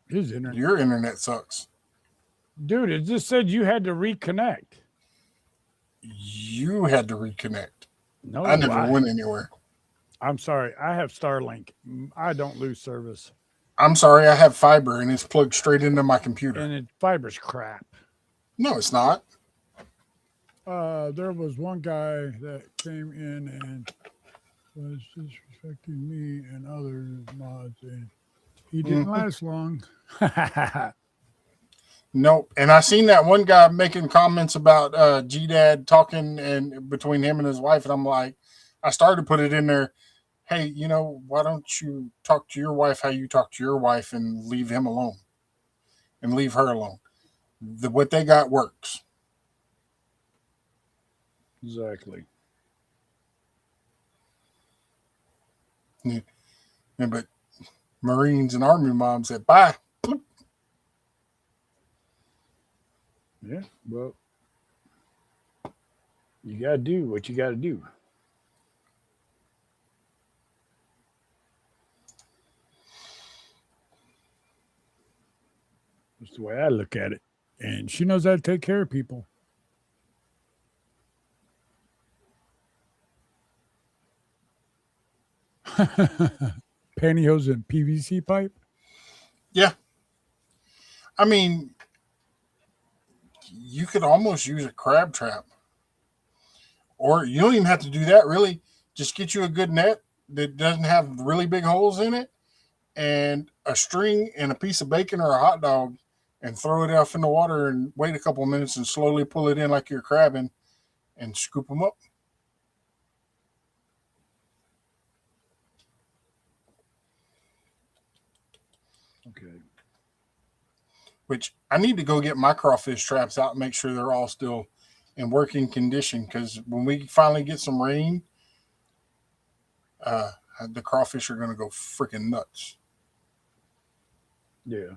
His internet. Your internet sucks. Dude, it just said you had to reconnect. You had to reconnect. No, I never went anywhere. I'm sorry. I have Starlink. I don't lose service. I'm sorry. I have fiber, and it's plugged straight into my computer. And fiber's crap. No, it's not. There was one guy that came in and was disrespecting me and other mods, and he didn't last long. Nope. And I seen that one guy making comments about G-Dad talking and between him and his wife, and I'm like, I started to put it in there. hey, why don't you talk to your wife how you talk to your wife and leave him alone and leave her alone? What they got works. Exactly. Yeah, but Marines and Army moms said, bye. Yeah. Well, you got to do what you got to do. That's the way I look at it. And she knows how to take care of people. Pantyhose and PVC pipe? Yeah. I mean, you could almost use a crab trap. Or you don't even have to do that, really. Just get you a good net that doesn't have really big holes in it, and a string and a piece of bacon or a hot dog, and throw it off in the water and wait a couple of minutes and slowly pull it in like you're crabbing and scoop them up. Okay. Which I need to go get my crawfish traps out and make sure they're all still in working condition, because when we finally get some rain, the crawfish are going to go freaking nuts. Yeah.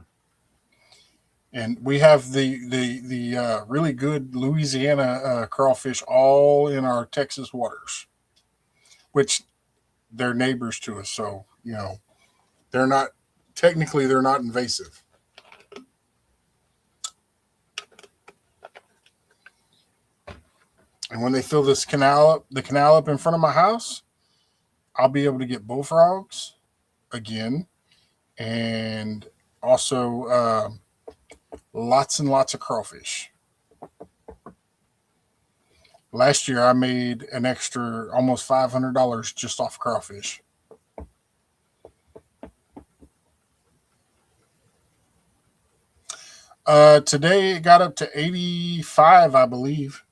And we have the really good Louisiana crawfish all in our Texas waters, which they're neighbors to us. So, they're not invasive. And when they fill the canal up in front of my house, I'll be able to get bullfrogs again, and also lots and lots of crawfish. Last year, I made an extra almost $500 just off crawfish. Today, it got up to 85, I believe.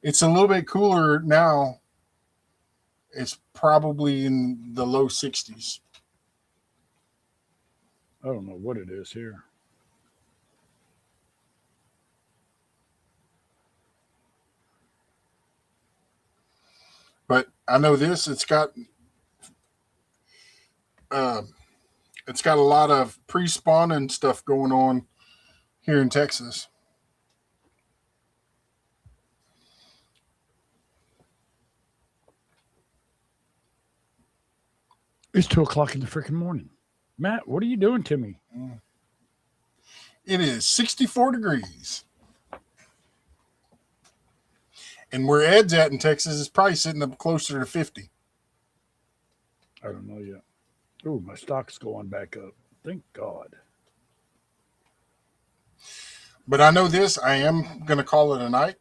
It's a little bit cooler now. It's probably in the low 60s. I don't know what it is here. But I know this. It's got a lot of pre-spawning stuff going on here in Texas. It's 2:00 in the freaking morning. Matt, what are you doing to me? It is 64 degrees. And where Ed's at in Texas is probably sitting up closer to 50. I don't know yet. Oh, my stock's going back up. Thank God. But I know this. I am going to call it a night.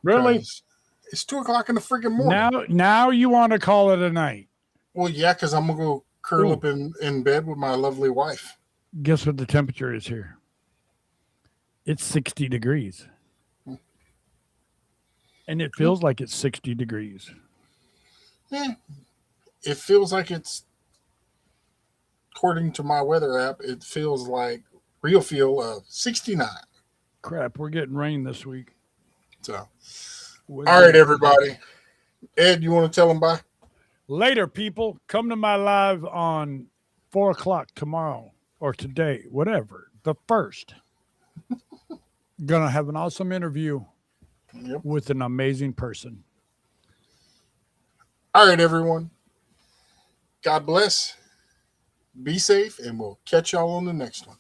Really? It's 2:00 in the freaking morning. Now you want to call it a night. Well, yeah, because I'm going to go curl up in bed with my lovely wife. Guess what the temperature is here? It's 60 degrees. And it feels like it's 60 degrees. Yeah. It feels like it's, according to my weather app, it feels like real feel of 69. Crap, we're getting rain this week. So, all right, everybody. Ed, you want to tell them bye? Later, people. Come to my live on 4:00 tomorrow or today, whatever. The 1st. Gonna have an awesome interview with an amazing person. All right, everyone. God bless. Be safe, and we'll catch y'all on the next one.